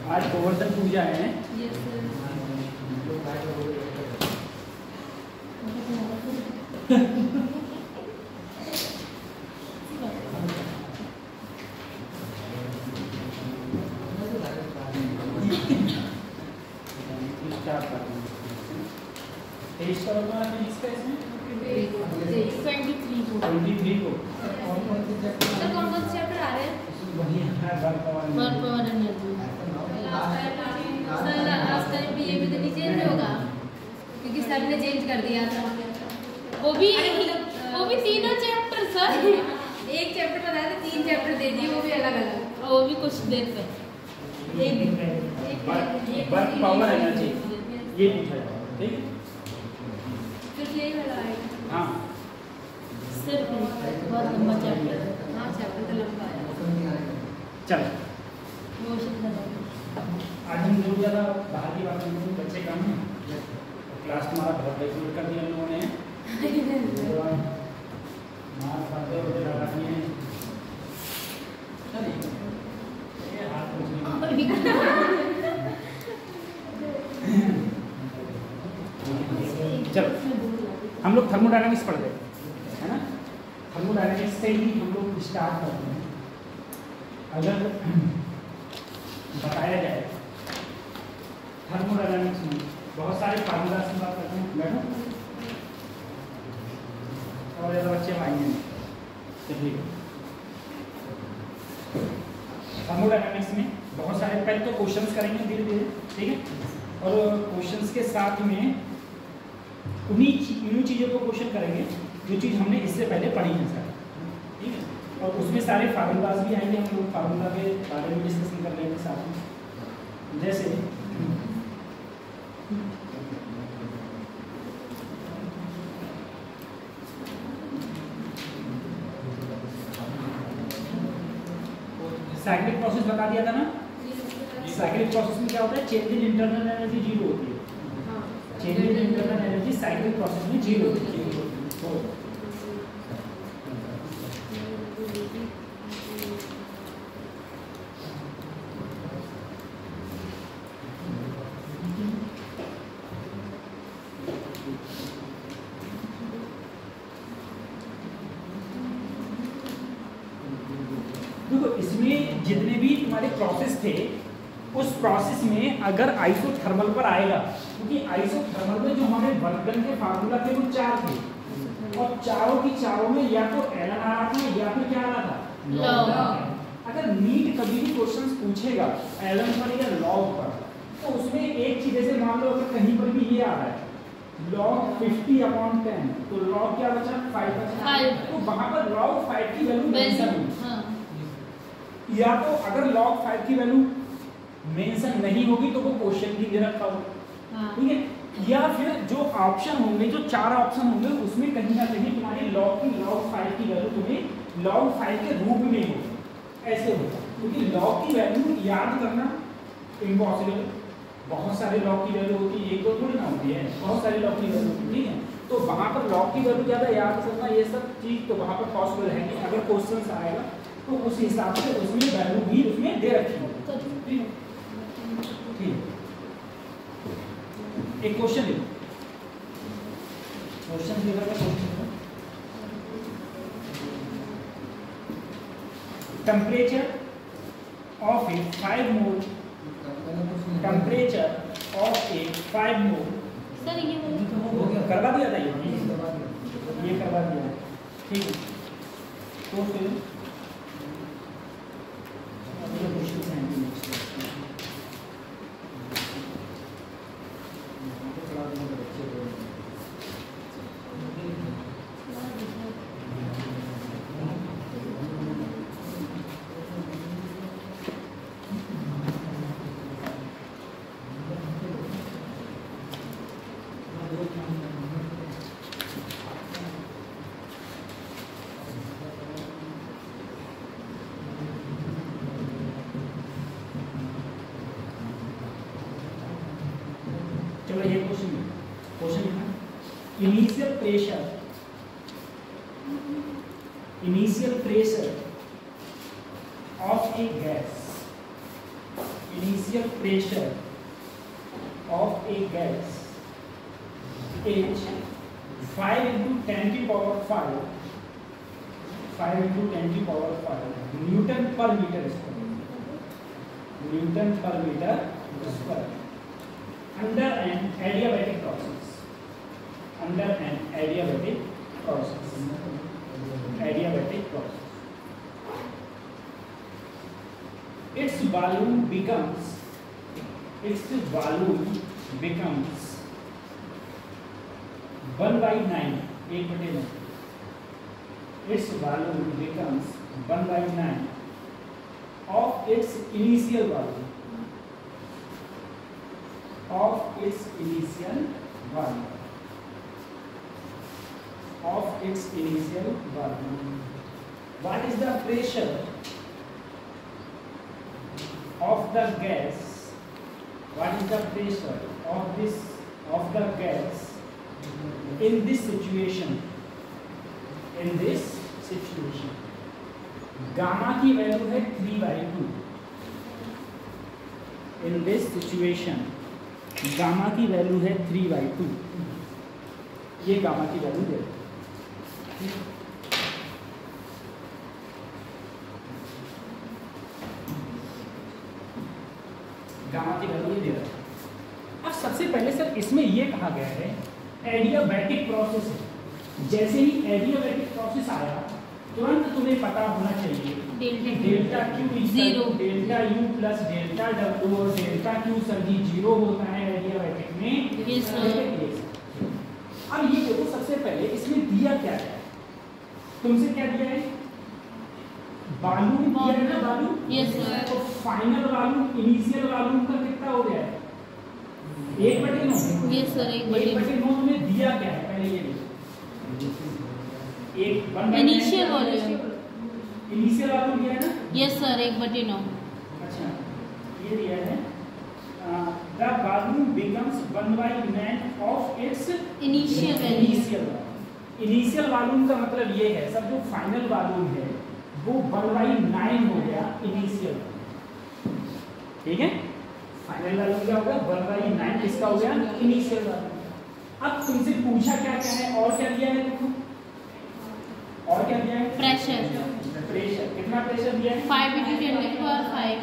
आज गोवर्धन पूजा है। क्योंकि सर ने चेंज कर दिया था। वो भी तीनों चैप्टर सर एक चैप्टर बताया था, 3 चैप्टर दे दिए, वो भी अलग अलग, वो भी कुछ देर पे वर्क पावर एनर्जी ये पूछा जाएगा, ठीक है। फिर यही वाला आएगा। हाँ सिर्फ बहुत लंबा चैप्टर। हाँ चैप्टर तो लंबा है। चल वो आज हम लोग ज़्यादा बाहर की बातें करेंगे, बच्चे कम हैं, क्लास तुम्हारा बहुत डेकोरेट कर दिया हम लोगों ने। मार खाते होते लगा दिए हैं। ये हाथ चलो हम लोग थर्मोडायनामिक्स पढ़ रहे है ना। थर्मोडायनामिक्स से ही हम लोग स्टार्ट करते हैं। अगर बताया जाए थर्मोडायनामिक्स में बहुत सारे फार्मूला से बात करते हैं मैडम, और ज़्यादा बच्चे आएंगे चलिए। थर्मोडायनामिक्स में बहुत सारे पहले तो क्वेश्चंस करेंगे धीरे धीरे, ठीक है। और क्वेश्चंस के साथ में उन्हीं चीज़ों को क्वेश्चन करेंगे जो चीज़ हमने इससे पहले पढ़ी है सर, ठीक है। और उसमें सारे फार्मूलाज भी आएंगे, हम लोग फार्मूला के बारे में डिस्कशन कर लेंगे साथ में। जैसे साइक्लिक प्रोसेस बता दिया था ना। साइक्लिक प्रोसेस में क्या होता है, चेंज इन इंटरनल एनर्जी 0 होती है। Change in internal energy cyclic process में 0 होती है। इसमें जितने भी तुम्हारे प्रोसेस थे उस प्रोसेस में अगर आइसोथर्मल पर आएगा, क्योंकि आइसोथर्मल में जो हमारे वर्कडन के फार्मूला थे वो 4 थे, और चारों की चारों में या तो एलन आ रहा था या फिर क्या आ रहा था, लॉग। अगर नीट कभी भी क्वेश्चंस पूछेगा एलन पर या लॉग पर, तो उसमें एक चीज जैसे मान लो अगर कहीं पर भी ये आ रहा है log 50/10, तो log क्या बचा 5 बचा, तो वहां पर log 5 की वैल्यू मेंशन होगी। या तो अगर log 5 की वैल्यू मेंशन नहीं होगी तो वो क्वेश्चन भी दे रखा होगा, ठीक है। या फिर जो ऑप्शन होंगे, जो 4 ऑप्शन होंगे, उसमें कहीं ना कहीं तुम्हारी log 5 की वैल्यू तुम्हें log 5 के रूप में होगी, ऐसे होगा। क्योंकि log की वैल्यू याद करना इम्पॉसिबल है, बहुत सारे log की वैल्यू होती है, एक दो थोड़ी ना होती है, बहुत सारे log की वैल्यू होती है, ठीक है। तो वहाँ पर log की वैल्यू ज़्यादा याद करना ये सब चीज़ तो वहाँ पर पॉसिबल है कि अगर क्वेश्चन आएगा तो उस हिसाब से उसमें वैल्यू भी उसमें दे रखी होगी, ठीक है। एक क्वेश्चन देखो, क्वेश्चन दिया था, temperature of A 5 mole, temperature of A 5 mole, sir ये करवा दिया था, ये करवा दिया, ठीक है। तो फिर चलो ये question initial pressure of A gas initial pressure of a gas is 5 into 10 to the power 5 into 10 to the power 5 Newton per meter square under an adiabatic process. Its volume becomes 1/9 1/9. Its volume becomes 1/9 of its initial volume. What is the pressure of the gas? What is the pressure of the gas in this situation? Gamma की value है 3/2. In this situation, gamma की value है 3/2. ये gamma की value दे gamma की value ये दे रहा है. अब सबसे पहले सर इसमें ये कहा गया है एडियाबैटिक प्रोसेस है. जैसे ही एडियाबैटिक प्रोसेस आया तुरंत तुम्हें पता होना चाहिए delta Q zero delta U plus delta W और डेल्टा क्यू सर जी जीरो होता है एडियाबैटिक में. अब ये देखो सबसे पहले इसमें दिया क्या है, तुमसे क्या दिया है, वॉल्यूम दिया है ना, वॉल्यूम. Yes sir. तो फाइनल वॉल्यूम इनिशियल वॉल्यूम का कितना हो गया है 1/9. यस सर 1/9 में दिया क्या है पहले ये इनिशियल वॉल्यूम दिया है ना. Yes sir 1/9. अच्छा ये दिया है the volume becomes 1/9 of its initial volume का मतलब ये है सब जो फाइनल वॉल्यूम है वो 1/9 हो गया इनिशियल. ठीक है, फाइनल वॉल्यूम क्या होगा 1/9 किसका हो गया इनिशियल वॉल्यूम. अब तुमसे पूछा क्या क्या है और क्या दिया है तुमको, और क्या दिया है प्रेशर. कितना प्रेशर दिया है 5 × 10⁵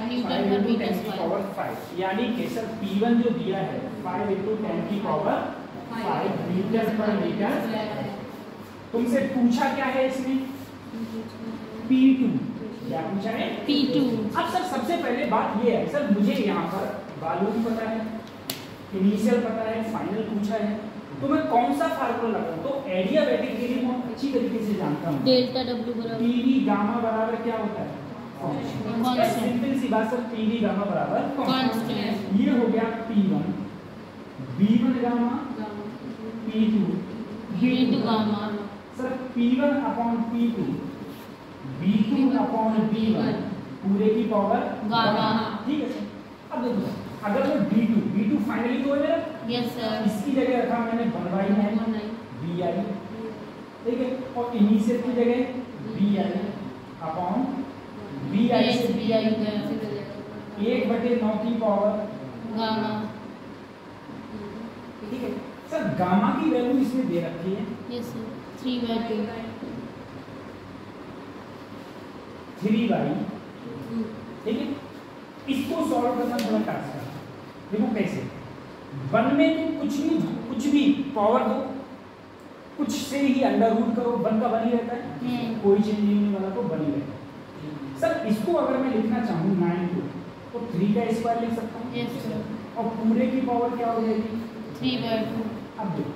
न्यूटन पर मीटर स्क्वायर. यानी कि सर P1 जो दिया है 5 × 10⁵ मीटर पर मीटर. तुमसे पूछा क्या है इसमें P2. क्या पूछा है P2. अब सर सबसे पहले बात ये है सर मुझे यहाँ पर वॉल्यूम पता है, इनिशियल पता है, फाइनल पूछा है, तो मैं कौन सा फार्मूला लगाऊं. तो एडियाबैटिक के लिए मैं अच्छी तरीके से जानता हूं डेल्टा W बराबर PV गामा बराबर क्या होता है कांस्टेंट. सिंपल सी बात सर PV गामा बराबर कांस्टेंट. ये हो गया P1 B1 gamma P2 B2 gamma. Sir P1/P2 B2 upon B1 पूरे की पावर गामा. ठीक है सर. अब देखो अगर मैं B2 फाइनली तो है मेरा. Yes sir. इसकी जगह रखा मैंने 1/9 BI. ठीक है, और इनिशियल की जगह BI अपॉन BI से BI 1/9 की पावर गामा. ठीक है सर. गामा की वैल्यू इसमें दे रखी है. Yes sir 3/2. ठीक है, इसको सॉल्व करना थोड़ा टास्क है. देखो कैसे 1 में तुम कुछ भी पावर दो, कुछ से ही अंडर रूट करो, 1 का 1 ही रहता है, कोई चेंज नहीं होने वाला, तो 1 ही रहता है. सर इसको अगर मैं लिखना चाहूँ 9 को तो 3 का स्क्वायर लिख सकता हूँ. Yes sir. और पूरे की पावर क्या हो जाएगी 3/2. अब देखो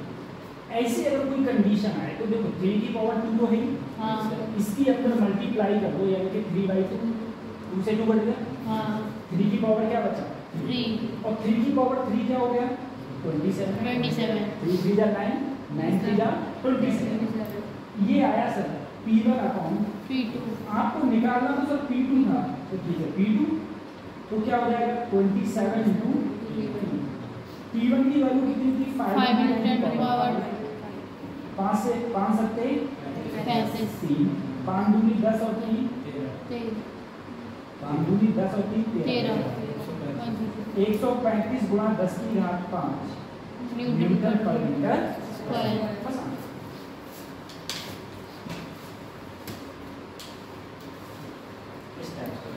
ऐसे अगर कोई कंडीशन आए तो देखो 3 की पावर 2 तो है. हाँ. इसकी अगर मल्टीप्लाई कर दो यानी कि 3/2 2 से 2 बढ़ गया. हाँ. 3 की पावर क्या बचा 3 और 3 की पावर 3 क्या हो गया 27. 3 3 जा 9 9 3 जा 27. ये आया सर P1/P2. आपको निकालना तो सर P2 था, तो ठीक है P2 तो क्या हो जाएगा 27 × P1 की वैल्यू कितनी थी 5 × 5 से 5 सकते 3 5 दूनी 10 और 3 13 5 दूनी 10 और 3 13 135 गुणा 10 की घात 5 न्यूटन पर मीटर स्क्वायर। इस टाइप से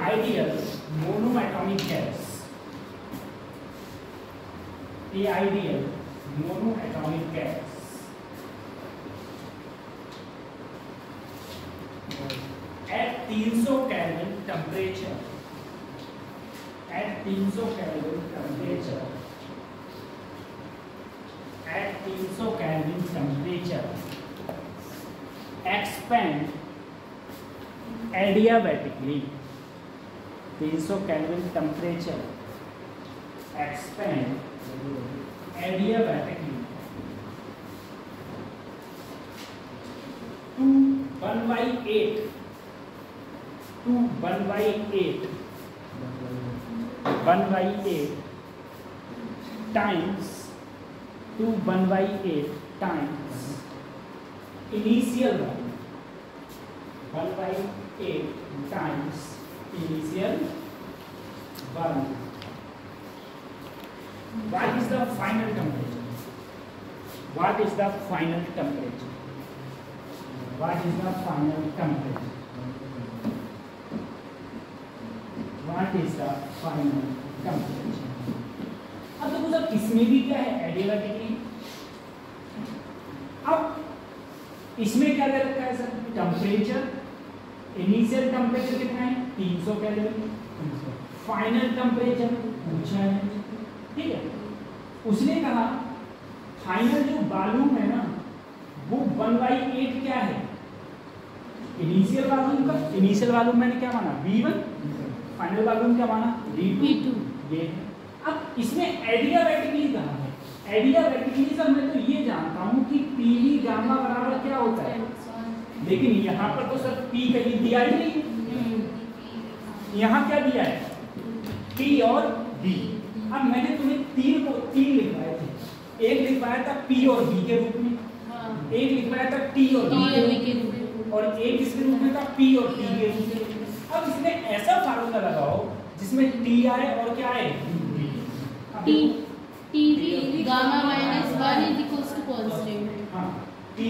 ideal monoatomic gas, a ideal monoatomic gas at 300 Kelvin temperature, at 300 Kelvin temperature, at 300 Kelvin temperature expand adiabatically. 300 Kelvin temperature expand adiabatically to 1/8 times to 1/8 times initial value, 1/8 times initial value. What is the final temperature? What is the final temperature? What is the final temperature? What is the final temperature? अब देखो sir इसमें भी क्या है adiabatically. अब इसमें क्या दे रखा है सर टेम्परेचर, इनिशियल टेम्परेचर कितना है 300 केल्विन, फाइनल टेम्परेचर पूछा है, ठीक है। उसने कहा फाइनल जो वॉल्यूम है ना वो 1/8 क्या है इनिशियल वॉल्यूम का। इनिशियल वॉल्यूम मैंने क्या माना V1, फाइनल वॉल्यूम क्या माना V2। ये अब इसमें एडियाबैटिकली कहा है। एडियाबैटिकली सर मैं तो ये जानता हूँ कि पीवी गामा बराबर क्या होता है, लेकिन यहाँ पर तो सर P कहीं दिया ही नहीं। यहाँ क्या दिया है P और V। अब मैंने तुम्हें तीन लिखवाए थे, एक लिखवाया था P और V के रूप में, एक लिखवाया था T और V के रूप में, और एक इसके रूप में था P और T के रूप में। अब इसमें ऐसा फार्मूला लगाओ जिसमें T आए और क्या आए T gamma minus 1 is equals to constant. हां T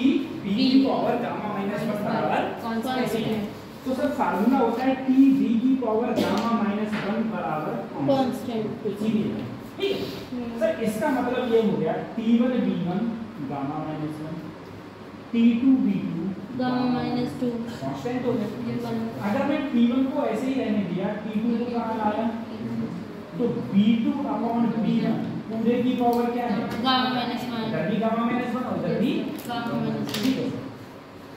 V की पावर गामा माइनस 1 बराबर कांस्टेंट। तो सर फार्मूला होता है T V की पावर गामा माइनस 1 बराबर कांस्टेंट। तो सीधे ठीक है सर, इसका मतलब ये हो गया T1 V1 gamma minus 1, T2 V2 gamma minus 2 constant हो गया। अगर मैं T1 को ऐसे ही रहने दिया, T2 को कहां लाया तो B2 अपॉन B1 पूरे की पावर क्या है? गामा माइनस 1, इधर भी गामा माइनस 1 और इधर भी गामा माइनस 1। ठीक है।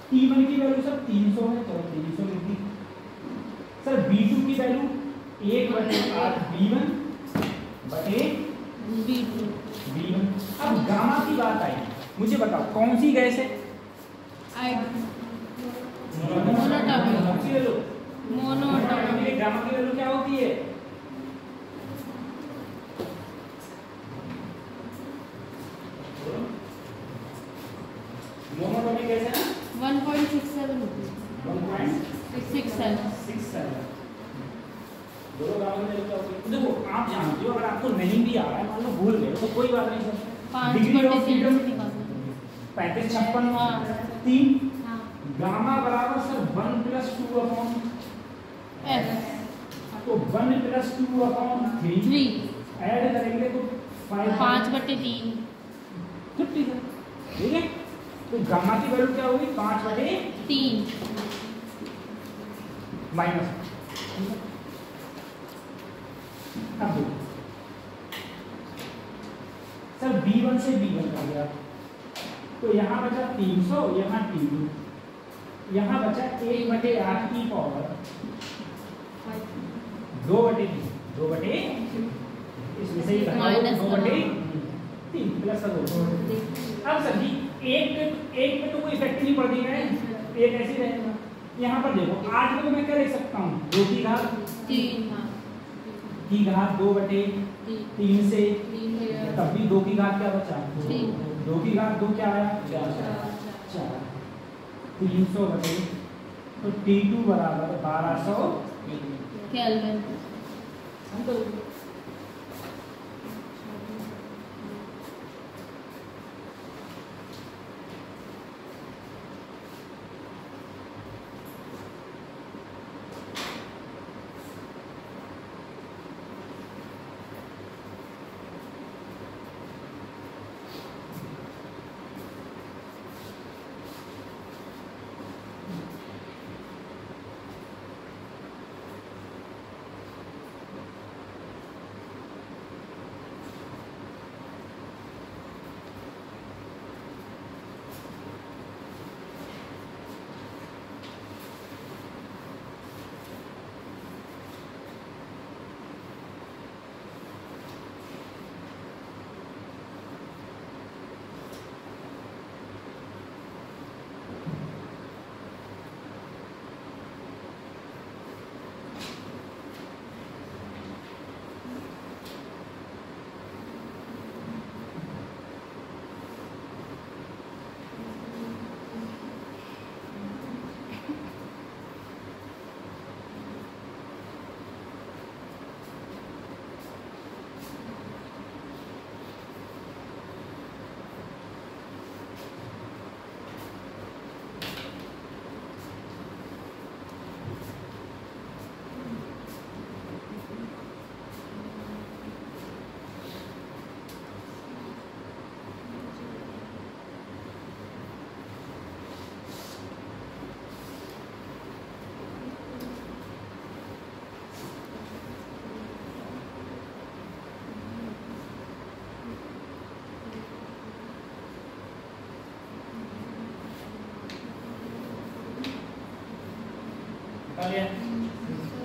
T1 की वैल्यू सर 300 है, तो 300 लिख दी। सर B2 की वैल्यू 1/8 B1 बटे B1। अब गामा की बात आई, मुझे बताओ कौन सी गैस है? मोनोटॉमिक। गामा की वैल्यू क्या होती है? मोनोटॉमिक गैस है ना 1.67 होती है। 1.67 दोनों गामा की वैल्यू क्या होती है? देखो आप जानते हो, अगर आपको नहीं भी आ रहा है, मान लो भूल गए तो कोई बात नहीं सर। 5/3 3556 हाँ 3 हाँ गामा बराबर सर 1 + 2 अपॉन F तो 1 + 2 अपॉन 3 ऐड करेंगे तो 5/3 50 है। ठीक है, तो गामा की वैल्यू क्या होगी? 5/3 माइनस। अब देखो सर B1 से B1 कर गया, तो यहाँ बचा 300, यहाँ T2, यहाँ बचा 1/8 की पावर 2/3 इसमें से माइनस 2/3 प्लस का 2। अब सर जी एक पे तो कोई इफेक्ट नहीं पड़ रही है, एक ऐसे रहेगा। यहाँ पर देखो 8 को मैं क्या लिख सकता हूँ? 2 की घात 3 की घात 2/3 से, तब भी 2 की घात क्या बचा? 2 की घात 2 क्या आया? 4। 300 बटे तो T2 बराबर 1200 केल्विन।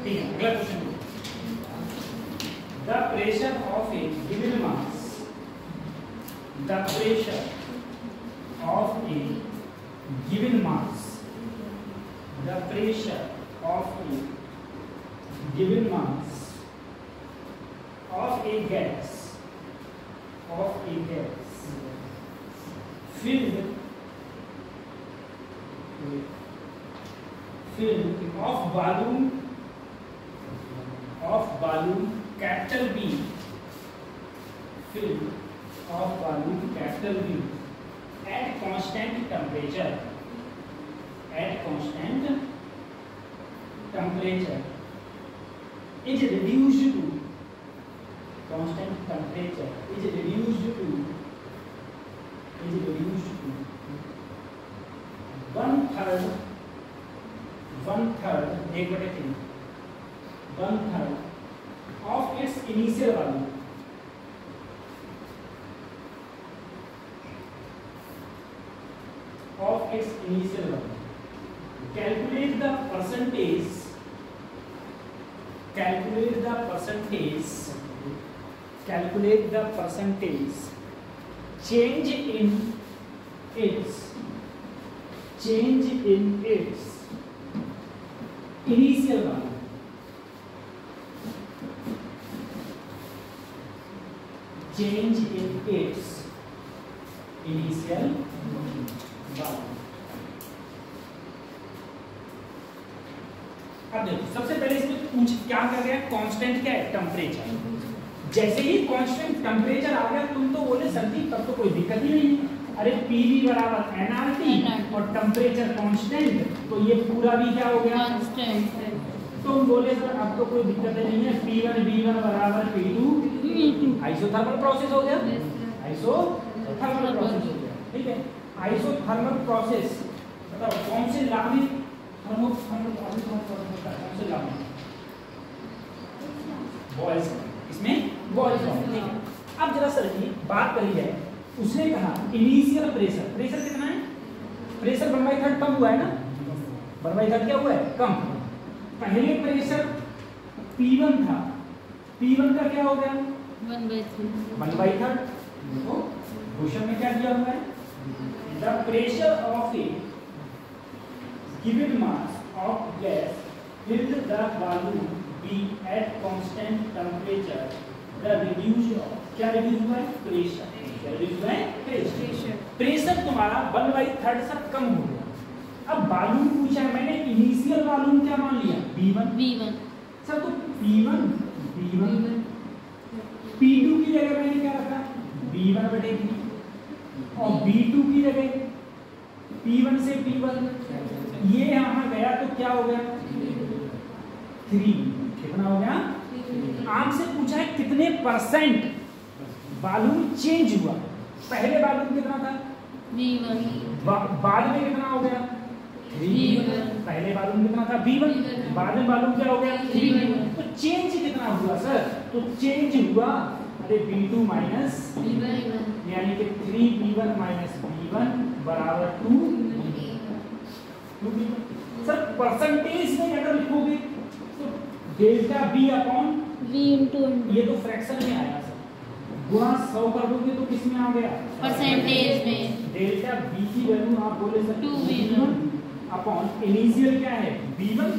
ठीक है, अगला question. The pressure of A given mass, the pressure of A given mass, the pressure of A given mass of a gas filled of balloon capital B, filled of balloon capital B at constant temperature, is reduced to constant temperature is reduced to 1/3 1/3 of its initial of its initial value. Calculate the percentage change in its initial value. Change in its initial value. अब देखो सबसे पहले इसमें पूछ क्या कर रहे हैं, कांस्टेंट क्या है, टेम्परेचर। जैसे ही कांस्टेंट टेम्परेचर आ गया तुम तो बोले सर्दी तब तो कोई दिक्कत ही नहीं है, अरे पीवी बराबर एनआरटी और टेम्परेचर कांस्टेंट, तो ये पूरा भी क्या हो गया, कांस्टेंट। तुम बोले सर अब तो कोई दिक्कत नहीं है, P1 V1 बराबर P2 आइसोथर्मल प्रोसेस हो गया, आइसोथर्मल प्रोसेस हो गया। ठीक है, आइसोथर्मल प्रोसेस बताओ कौन से लॉ में थर्मोथर्मल प्रोसेस कौन से लॉ में, बॉयल्स, इसमें बॉयल्स लॉ। ठीक है, अब जरा सर जी बात करी जाए, उसने कहा इनिशियल प्रेशर, प्रेशर कितना है, प्रेशर 1/3 कम हुआ है ना, 1/3 क्या हुआ है, कम। पहले प्रेशर P1 था, P1 का क्या हो गया 1/3। तो क्वेश्चन में क्या दिया हुआ है, the pressure of A given mass of gas filled the balloon be at constant temperature, the reduced of क्या रिड्यूस हुआ है, प्रेशर, क्या रिड्यूस हुआ है, प्रेशर। प्रेशर तुम्हारा 1/3 से कम हो गया। अब बालून पूछा है मैंने, इनिशियल बालून क्या मान लिया, V1 सर, तो P1 P2 की जगह मैंने क्या रखा, V1/3 और B2 की जगह P1 से P1, ये यहाँ गया तो क्या हो गया 3, कितना हो गया, आपसे पूछा है कितने परसेंट बालून चेंज हुआ। पहले बालून कितना था V1, बाद में कितना हो गया 3, पहले बालून कितना था V1, बाद में बालून क्या हो गया 3। तो चेंज कितना हुआ सर, तो चेंज हुआ अरे B2 माइनस यानी कि 3B1 माइनस B1 बराबर 2। सर परसेंटेज में अगर लिखोगे तो delta B upon V into ये तो फ्रैक्शन में आया सर, गुणा 100 कर दोगे तो किस में आ गया, परसेंटेज में। डेल्टा B की वैल्यू आप बोले सर 2V1 अपॉन इनिशियल क्या है B1,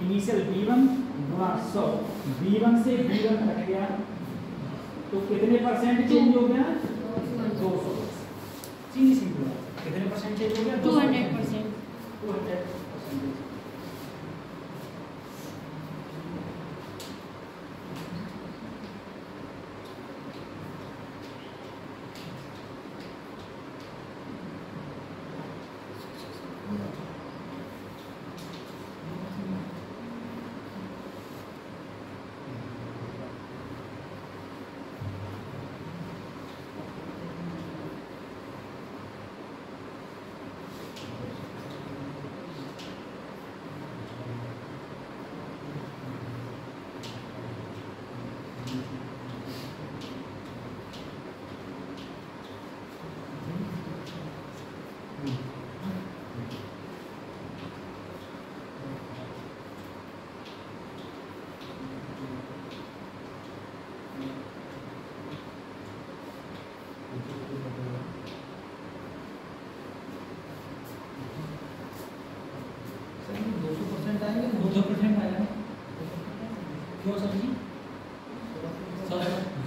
इनिशियल B1 गुणा 100, B1 से B1 कट गया तो कितने परसेंट चेंज हो गया 200। सिंपल, कितने परसेंट चेंज हो गया 200%। 200%।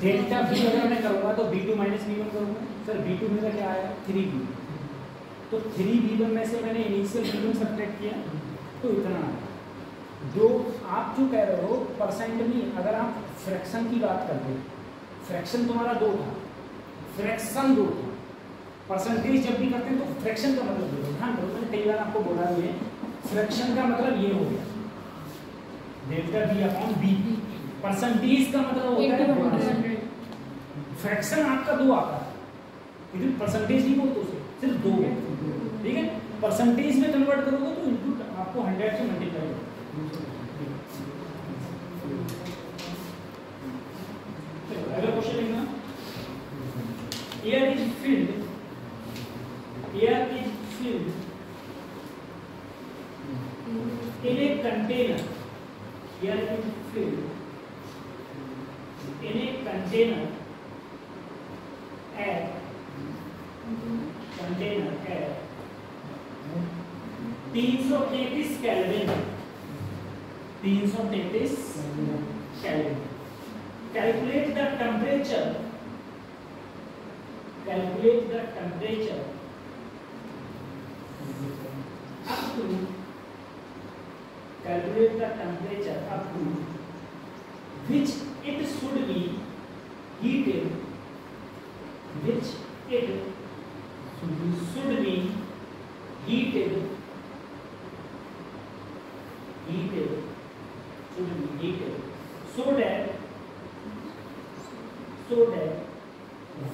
डेल्टा B अगर मैं करूंगा तो B2 माइनस B1 करूंगा सर, B2 मेरा क्या आया 3B, तो 3B1 में से मैंने इनिशियल B1 सब्ट्रैक्ट किया तो इतना आया। जो आप जो कह रहे हो परसेंट में, अगर आप फ्रैक्शन की बात करते हैं, फ्रैक्शन तुम्हारा 2 था, फ्रैक्शन 2 था, परसेंटेज जब भी करते हैं तो फ्रैक्शन का मतलब दो, ध्यान करो, मैंने कई बार आपको बोला भी है, फ्रैक्शन का मतलब ये हो गया delta B upon B, percentage का मतलब होता है फ्रैक्शन आपका 2 आता है, लेकिन परसेंटेज नहीं बोलते उसे, सिर्फ 2 है। ठीक है, परसेंटेज में कन्वर्ट करोगे तो इनपुट आपको 100 से मल्टीप्लाई होगा। अगला क्वेश्चन लिखना, air is filled filled in a container, air is filled in a container at 333 Kelvin. 333 Kelvin. Calculate the temperature. Calculate the temperature up to. Calculate the temperature up to which it should be heated. Which it should be heated. Should be heated so that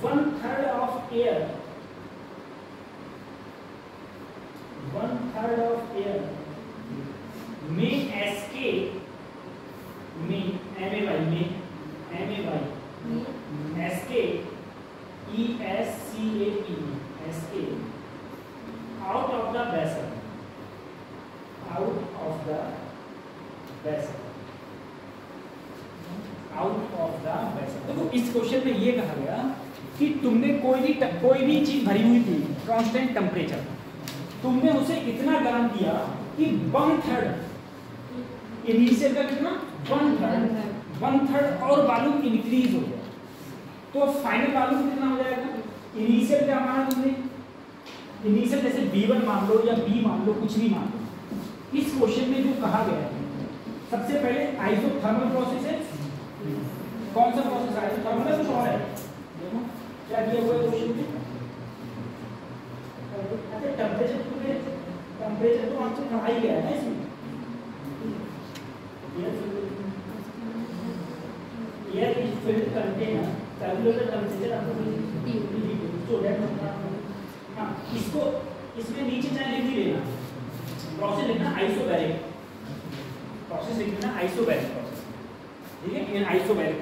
1/3 of air may escape escape escape out of the vessel. देखो इस question में ये कहा गया कि तुमने कोई भी चीज भरी हुई थी कांस्टेंट टेम्परेचर, तुमने उसे इतना गर्म किया कि 1/3 इनिशियल का कितना 1/3 और वॉल्यूम इंक्रीज हो गया, तो फाइनल वॉल्यूम कितना हो जाएगा? इनिशियल का मान तुमने इनिशियल जैसे B1 मान लो या B मान लो, कुछ भी मान लो। इस क्वेश्चन में जो कहा गया है सबसे पहले आइसोथर्मल प्रोसेस है। कौन सा प्रोसेस आइसोथर्मल है? कुछ और है? देखो क्या दिया हुआ है क्वेश्चन में। अच्छा टेम्परेचर तो आपको कहा ही गया है ना इसमें। Air is filled container calculate the temperature आपको सो दैट हां इसको इसमें नीचे चाहे लिख भी देना, प्रोसेस लिखना आइसोबैरिक प्रोसेस लिखना आइसोबैरिक प्रोसेस, ठीक है। इन आइसोबैरिक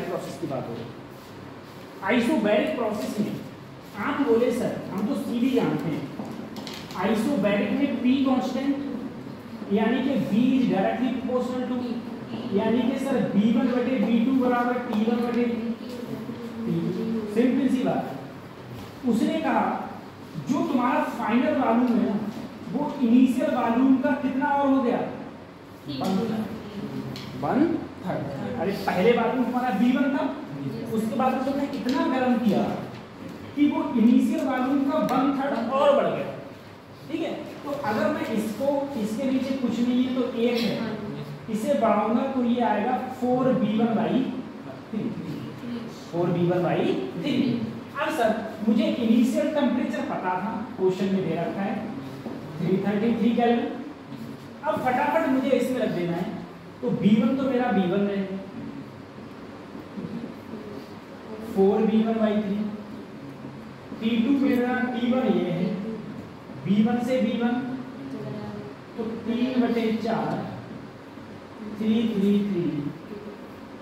प्रोसेस की बात हो रही है। आइसोबैरिक प्रोसेस में आप बोले सर हम तो सीधी जानते हैं आइसोबैरिक में P कांस्टेंट यानी कि V is directly proportional to यानी कि सर B1/B2 बराबर T1/T। सिंपल सी बात। उसने कहा जो तुम्हारा फाइनल वॉल्यूम है ना वो इनिशियल वॉल्यूम का कितना और हो गया 1/3। अरे पहले वॉल्यूम तुम्हारा B1 था, उसके बाद तुमने इतना गर्म किया कि वो इनिशियल वॉल्यूम का 1/3 और बढ़ गया, ठीक है। तो अगर मैं इसके नीचे कुछ नहीं है तो 1 है, इसे बढ़ाऊंगा तो ये आएगा 4B1/3। 4B1/3। अब सर मुझे इनिशियल टेम्परेचर पता था, क्वेश्चन में दे रखा है 333 केल्विन। अब फटाफट मुझे इसमें रख देना है, तो B1 तो मेरा B1 रहेगा 4B1/3, T2 मेरा T1 ये है, B1 से B1 तो 3/4 333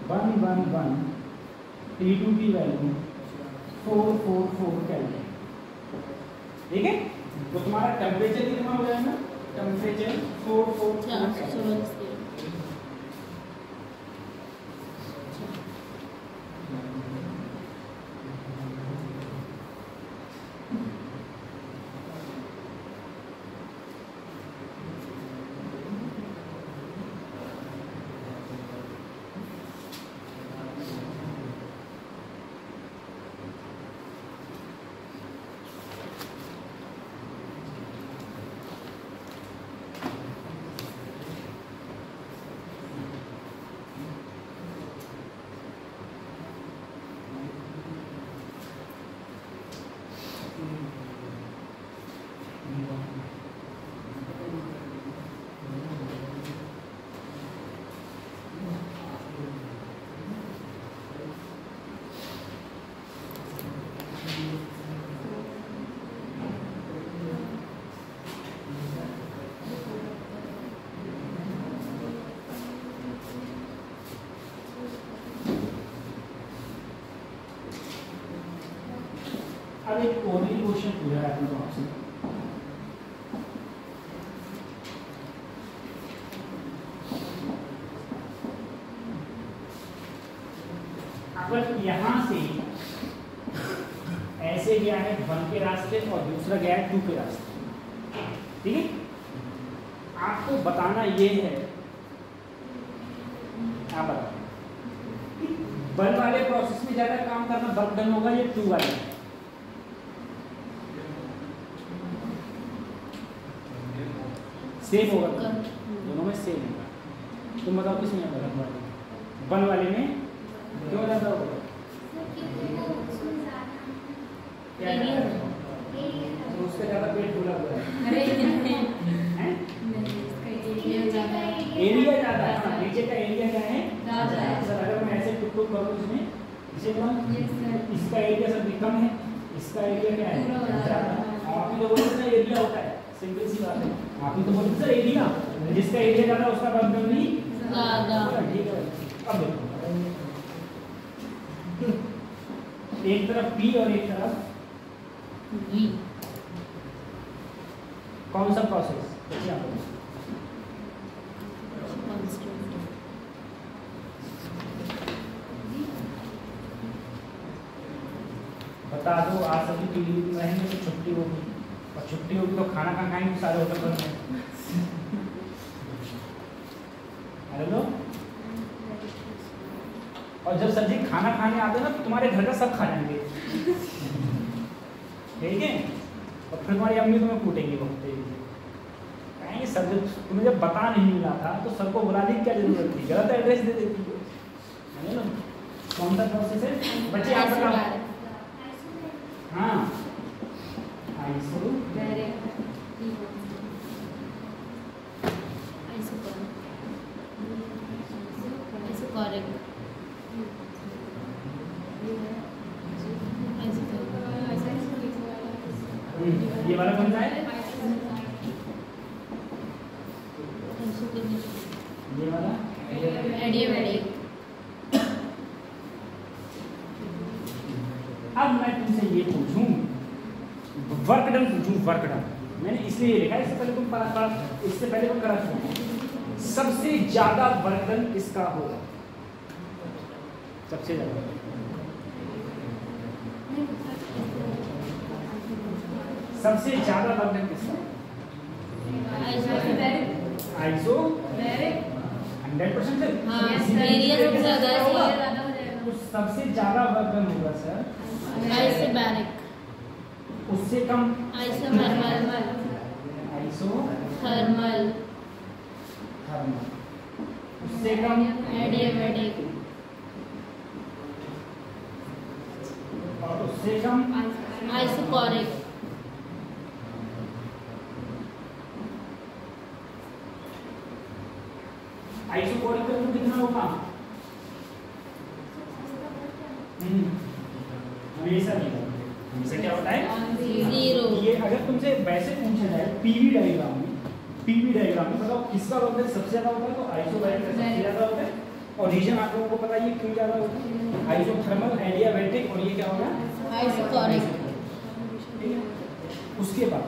111 T2 की वैल्यू 444 केल्विन, ठीक है। तो तुम्हारा टेम्परेचर कितना हो जाएगा? Temperature 444 kelvin. एक और भी क्वेश्चन पूछा है आपने आपसे। अगर यहाँ से ऐसे गया है 1 के रास्ते और दूसरा गया है 2 के रास्ते, ठीक है, आपको बताना ये है, आप बताओ 1 वाले प्रोसेस में ज्यादा काम करना वर्क डन होगा या 2 वाले? सेम होगा, दोनों में सेम होगा। तुम बताओ किसमें होगा? 1 वाले में क्यों ज्यादा होगा? तो उसका ज्यादा पेट फूला हुआ है, एरिया ज्यादा है, नीचे का एरिया क्या है सर? अगर मैं ऐसे टुक टुक करूँ इसमें, इसे इसका एरिया सर कम है, इसका एरिया क्या है ज्यादा। आप ही तो बोलते हैं एरिया होता है, सिंपल सी बात है, आप ही तो बोलते सर एरिया, जिसका एरिया ज्यादा उसका वर्क डन नहीं ज्यादा, ठीक है। अब देखो एक तरफ P और एक तरफ V, कौन सा प्रोसेस? देखिए आप बता दो, आज सभी टीवी रहेंगे तो छुट्टी होगी, और छुट्टी होगी तो खाना कहाँ खाएंगे? सारे होटल पर में। हेलो, और जब सर जी खाना खाने आते ना तो तुम्हारे घर का सब खा जाएंगे, ठीक है, और फिर तुम्हारी अम्मी तुम्हें कूटेंगी बहुत कहेंगे सर जब तुम्हें जब बता नहीं मिला था तो सर को बुलाने की क्या जरूरत थी, गलत एड्रेस दे देती है ना। कौन सा प्रोसेस है बच्चे आप बताओ? हाँ, आइसो ये वाला कौन सा है? ये वाला एडियाबैटिक। अब मैं तुमसे ये पूछूं, वर्क डन पूछूं, वर्क डन मैंने इसलिए ये लिखा है, इससे पहले तुम इससे पहले तुम करा चुके, सबसे ज्यादा वर्क डन किसका होगा? सबसे ज्यादा सबसे ज्यादा वर्क डन किसका? आइसो 100% तो सबसे ज्यादा वर्क डन होगा सर आइसोबैरिक, उससे कम आइसोथर्मल, आइसोथर्मल, उससे कम एडियाबैटिक, और उससे कम आइसोकोरिक, आइसोकोरिक का तो कितना होगा? हमेशा नहीं होगा, हमेशा क्या होता है? 0। ये अगर तुमसे वैसे पूछा जाए पीवी डायग्राम में बताओ किसका वर्क डन सबसे ज्यादा होता है, तो आइसोबैरिक का सबसे ज्यादा होता है, और रीजन आप लोगों को पता है क्यों ज्यादा होता है? आइसोथर्मल, एडियाबैटिक, और ये क्या होगा? आइसोकोरिक। उसके बाद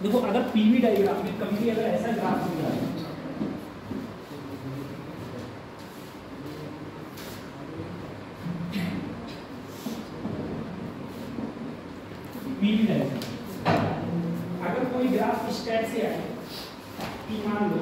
देखो अगर पीवी डायग्राम में कभी भी अगर ऐसा ग्राफ मिल रहा है, पीवी डायग्राम अगर कोई ग्राफ इस टाइप से आए कि मान लो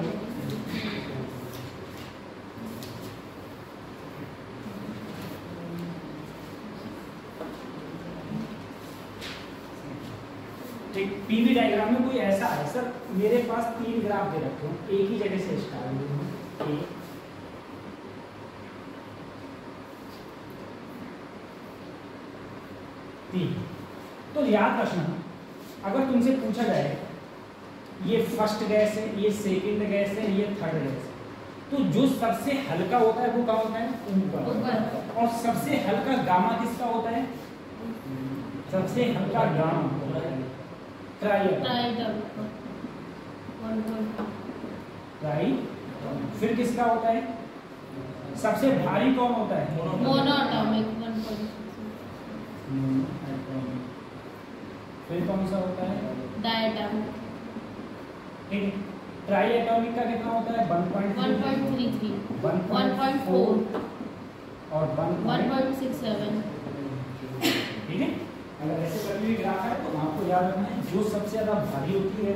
एक पीवी डायग्राम में कोई ऐसा है, सर मेरे पास 3 ग्राफ दे रखे हो, एक ही जगह से स्टार्ट है, तो याद रखना अगर तुमसे पूछा जाए ये फर्स्ट गैस है, ये सेकंड गैस है, ये थर्ड गैस है, तो जो सबसे हल्का होता है वो क्या होता है? ऊपर। और सबसे हल्का गामा किसका होता है? सबसे हल्का गामा ट्राई। फिर किसका होता है? सबसे भारी कौन होता है? मोनोएटॉमिक। फिर कौन सा होता है? डायटम। ठीक है। ट्राई एटॉमिक का कितना होता है? 1.33 1.4 और 1.67। ठीक है। अगर ऐसे करके भी ग्राफ है तो आपको याद रखना है जो सबसे ज्यादा भारी होती है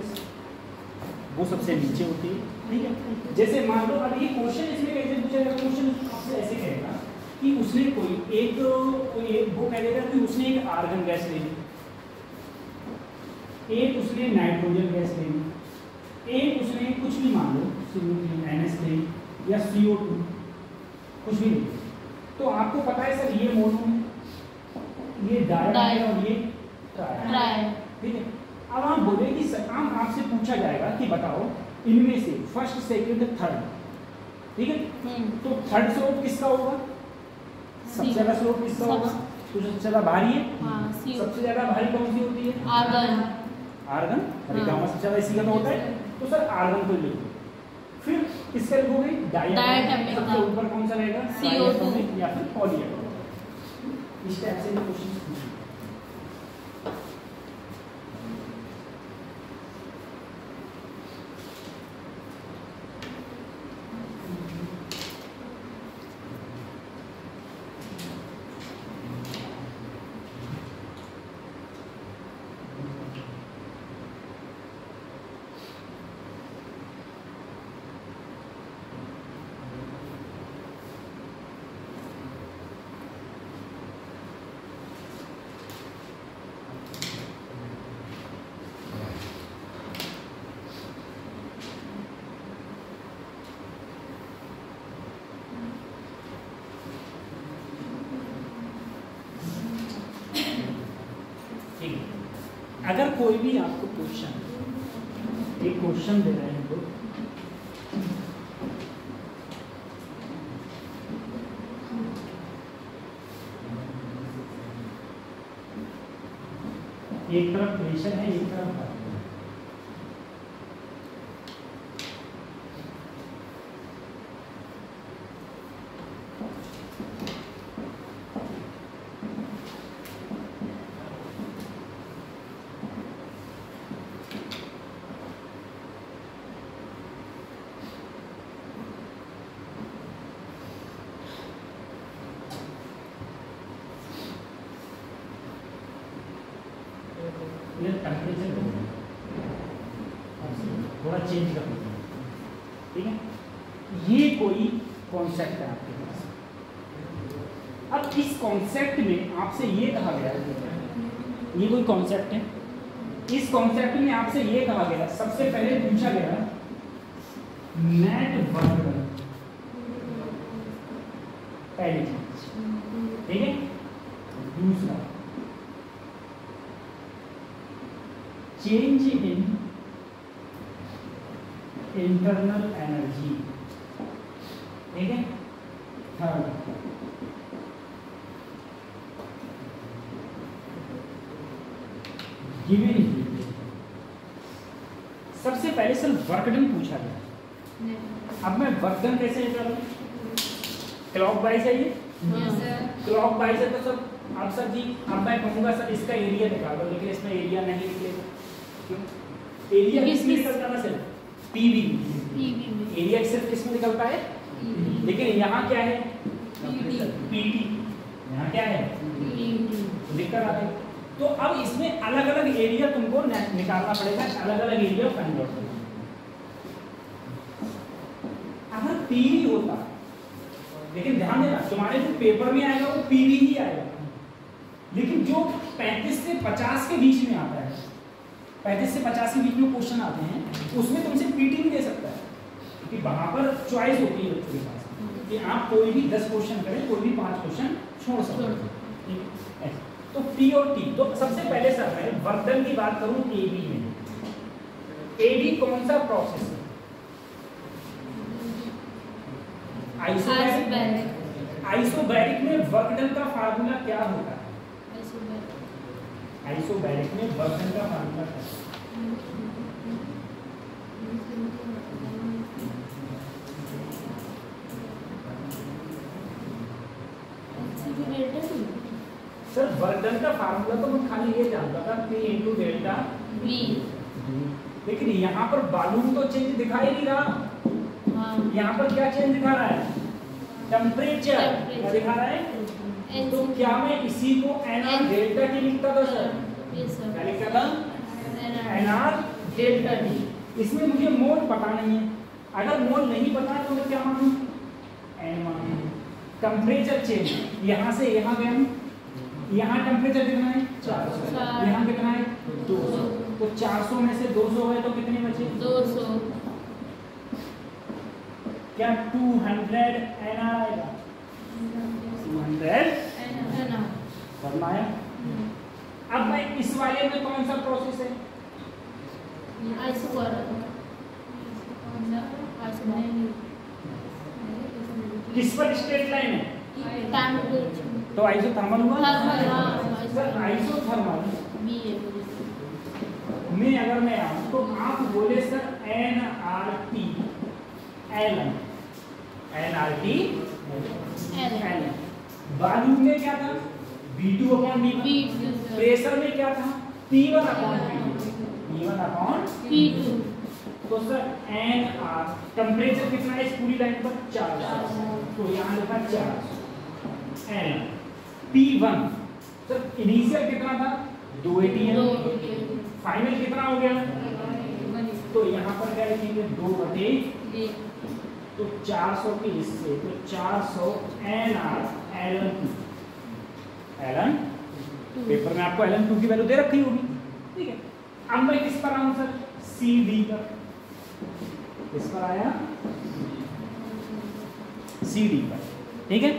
वो सबसे नीचे होती है। ठीक है। जैसे मान लो अब ये क्वेश्चन इसमें कैसे पूछेगा, क्वेश्चन आपसे ऐसे कहेगा कि उसने कोई एक वो कह देगा कि उसने एक आर्गन गैस ले ली, एक उसने नाइट्रोजन गैस ले ली, एक उसने कुछ भी मान लो NH3 या CO2 कुछ भी ले, तो आपको पता है सर ये मोनो है, ये डाई है और ये ट्राई। ठीक है। अब आप बोले कि सर आपसे पूछा जाएगा कि बताओ इनमें से फर्स्ट सेकंड थर्ड, ठीक है, तो थर्ड स्लोप किसका होगा? सबसे ज्यादा स्लोप किसका होगा? तो सबसे ज्यादा भारी है। सबसे ज्यादा भारी कौन सी होती है? आर्गन। आर्गन सबसे ज्यादा इसी का तो होता है, तो सर आर्गन को लिखो। फिर किसका लिखोगे? डायटॉमिक। सबसे ऊपर कौन सा रहेगा? CO2 या फिर पॉलीएटॉमिक। इस टाइप से क्वेश्चन पूछिए। अगर कोई भी आपको क्वेश्चन एक क्वेश्चन दे रहे हैं तो एक तरफ प्रेशर है, एक तरफ है। टेम्परेचर थोड़ा चेंज कर दीजिए। ठीक है। ये कोई कॉन्सेप्ट है आपके पास। अब इस कॉन्सेप्ट में आपसे ये कहा गया, ये कोई कॉन्सेप्ट है, इस कॉन्सेप्ट में आपसे ये कहा गया, सबसे पहले पूछा गया नेट वर्क डन, पहली चीज। ठीक है। दूसरा चेंज इन इंटरनल एनर्जी। ठीक है। Third given heat. सबसे पहले सर वर्क डन पूछा गया। अब मैं वर्क डन कैसे करूं? क्लॉक वाइज है ये, क्लॉक वाइज है तो सर अब सर जी अब मैं कहूँगा सर इसका एरिया निकालो, लेकिन इसमें एरिया नहीं निकलेगा। क्यों? एरिया किसमें निकलता है? सिर्फ पीवी। एरिया सिर्फ किसमें निकलता है? लेकिन यहाँ क्या है? पीटी। यहाँ क्या है? दिक्कत आती है। तो अब इसमें अलग अलग एरिया तुमको निकालना पड़ेगा, अलग अलग एरिया फाइंड आउट करना। अगर पीवी होता, लेकिन ध्यान देना तुम्हारे जो पेपर में आएगा वो पीवी ही आएगा, लेकिन जो 35 से 50 के बीच में आता है, 35 से 50 के बीच में क्वेश्चन आते हैं, उसमें तुमसे पीटी भी दे सकता है, क्योंकि वहां पर चॉइस होती है बच्चों के पास कि आप कोई भी 10 क्वेश्चन करें, कोई भी 5 क्वेश्चन छोड़ सकते हैं। तो पी और टी। तो सबसे पहले सर मैं वर्क डन की बात करूं एबी में। एबी कौन सा प्रोसेस है? आइसोबैरिक। आइसोबैरिक में वर्क डन का फार्मूला क्या होता है? आइसोबैरिक में वर्क डन का फार्मूला क्या है? सर वर्क डन का फार्मूला तो मैं खाली ये जानता था P × आएगा बी। लेकिन यहाँ पर वॉल्यूम तो चेंज दिखाई नहीं रहा। हाँ। यहाँ पर क्या चेंज दिखा रहा है? टेम्परेचर। क्या दिखा रहा है? तो क्या मैं इसी को NR डेल्टा टी लिखता था सर? क्या लिखता था? NR delta T. इसमें मुझे मोल पता नहीं है। अगर मोल नहीं पता तो मैं क्या मानूं? N मानूं। टेम्परेचर चेंज यहाँ से यहाँ गया, यहाँ टेम्परेचर कितना है? 400। यहाँ कितना है? 200। तो 400 में से 200 गए तो कितने बचे? 200। क्या 200 NR आएगा? 200 करना है। अब मैं इस वाले में कौन सा प्रोसेस है? किस पर स्ट्रेट लाइन है? तो आइसोथर्मल हुआ। सर आइसोथर्मल में अगर मैं आऊं तो आप बोले sir NRT Ln। NRT Ln। Volume में क्या था? V2 upon V1। प्रेशर में क्या था? P1 upon P2। तो सर NR टेम्परेचर कितना है इस पूरी लाइन पर? 400। तो यहाँ लिखा 400 N। P1 सर इनिशियल कितना था? 280 है। फाइनल कितना हो गया? तो यहाँ पर क्या लिखेंगे? 2/, तो 400 के हिस्से, तो 400 NR Ln। पेपर में आपको Ln2 की वैल्यू दे रखी होगी, ठीक है। अब मैं किस पर आऊं सर? CD पर। किस पर आया? CD पर, ठीक है।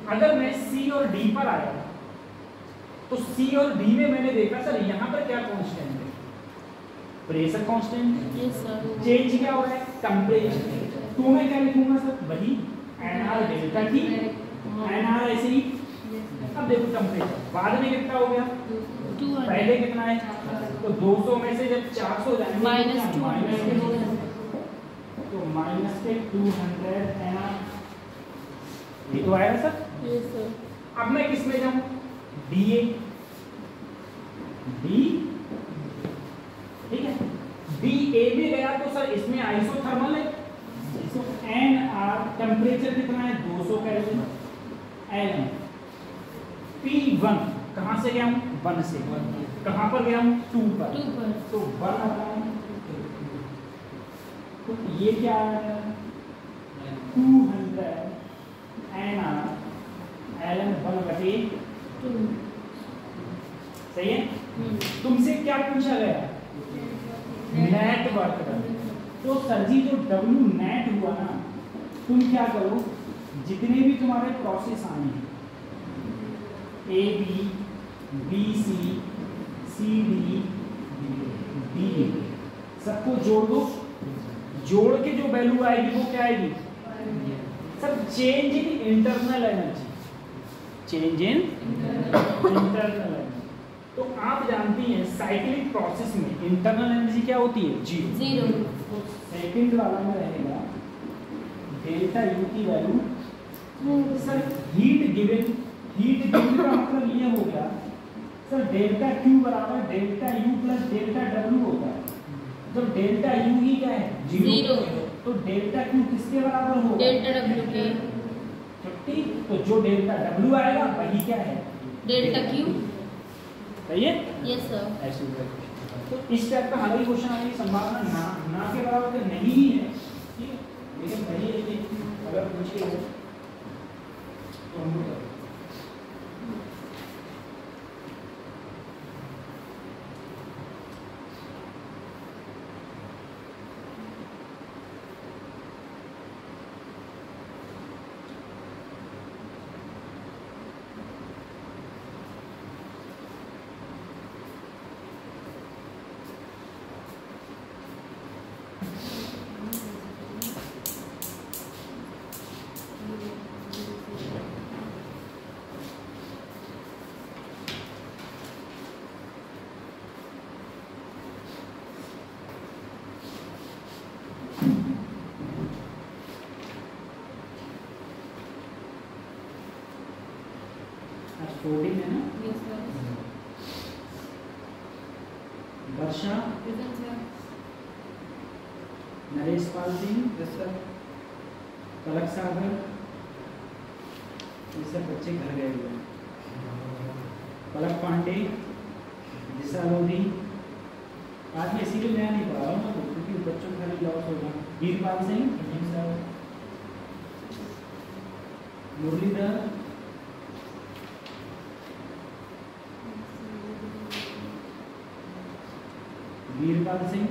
अगर मैं C और D पर आया तो C और D में मैंने देखा सर यहाँ पर क्या कांस्टेंट है? Pressure constant. चेंज क्या हो रहा है? टेम्परेचर। तो मैं क्या लिखूंगा सर? वही NR डेल्टा टी। NR ऐसे ही। अब देखो टेम्परेचर बाद में कितना हो गया? पहले कितना है? तो 200 में से जब 400 जाएंगे तो माइनस के 200 NR। ये तो आएगा सर। अब मैं किस में जाऊं? DA। D, ठीक है। DA में गया तो सर इसमें आइसोथर्मल है। तो NR टेम्परेचर कितना है? 200 केल्विन। Ln P1 कहां से गया हूं? 1 से। कहां पर गया हूं? 2 पर। तो 1 अपॉन, तो ये क्या आया? 200 NR Ln 1/2। सही है। तुमसे क्या पूछा गया? Net work done. तो सर जी जो W नेट हुआ ना, तुम क्या करो, जितने भी तुम्हारे प्रोसेस आए हैं AB, BC, CD, DA, सबको जोड़ दो। जोड़ के जो वैल्यू आएगी वो क्या आएगी? Sir change in internal energy. Change in internal energy. तो आप जानती हैं साइक्लिक प्रोसेस में इंटरनल एनर्जी क्या होती है? 0। तो सेकंड वाला में रहेगा डेल्टा U की वैल्यू। सर हीट गिवन का मतलब ये हो गया सर डेल्टा Q बराबर delta U plus delta W होता है। जब डेल्टा U ही क्या है? 0। तो डेल्टा Q किसके बराबर होगा? डेल्टा W के। ठीक। तो जो डेल्टा W आएगा वही क्या है? Delta Q। सही है? Yes sir. ऐसे तो इस टाइप का हर क्वेश्चन आने की संभावना ना के बराबर तो नहीं ही है, ठीक है। लेकिन वही है कि अगर पूछे तो हम लोग कोडिंग है ना। Yes sir. Varsha, present sir. Naresh Pal Singh, Palak Sagar, ये सब बच्चे घर गए हुए हैं। पलक पांडे, दिशा लोधी, आज मैं इसीलिए नया नहीं पढ़ा रहा हूँ क्योंकि बच्चों को खाली लॉस होगा। वीरपाल सिंह, मुरलीधर, वीरपाल सिंह,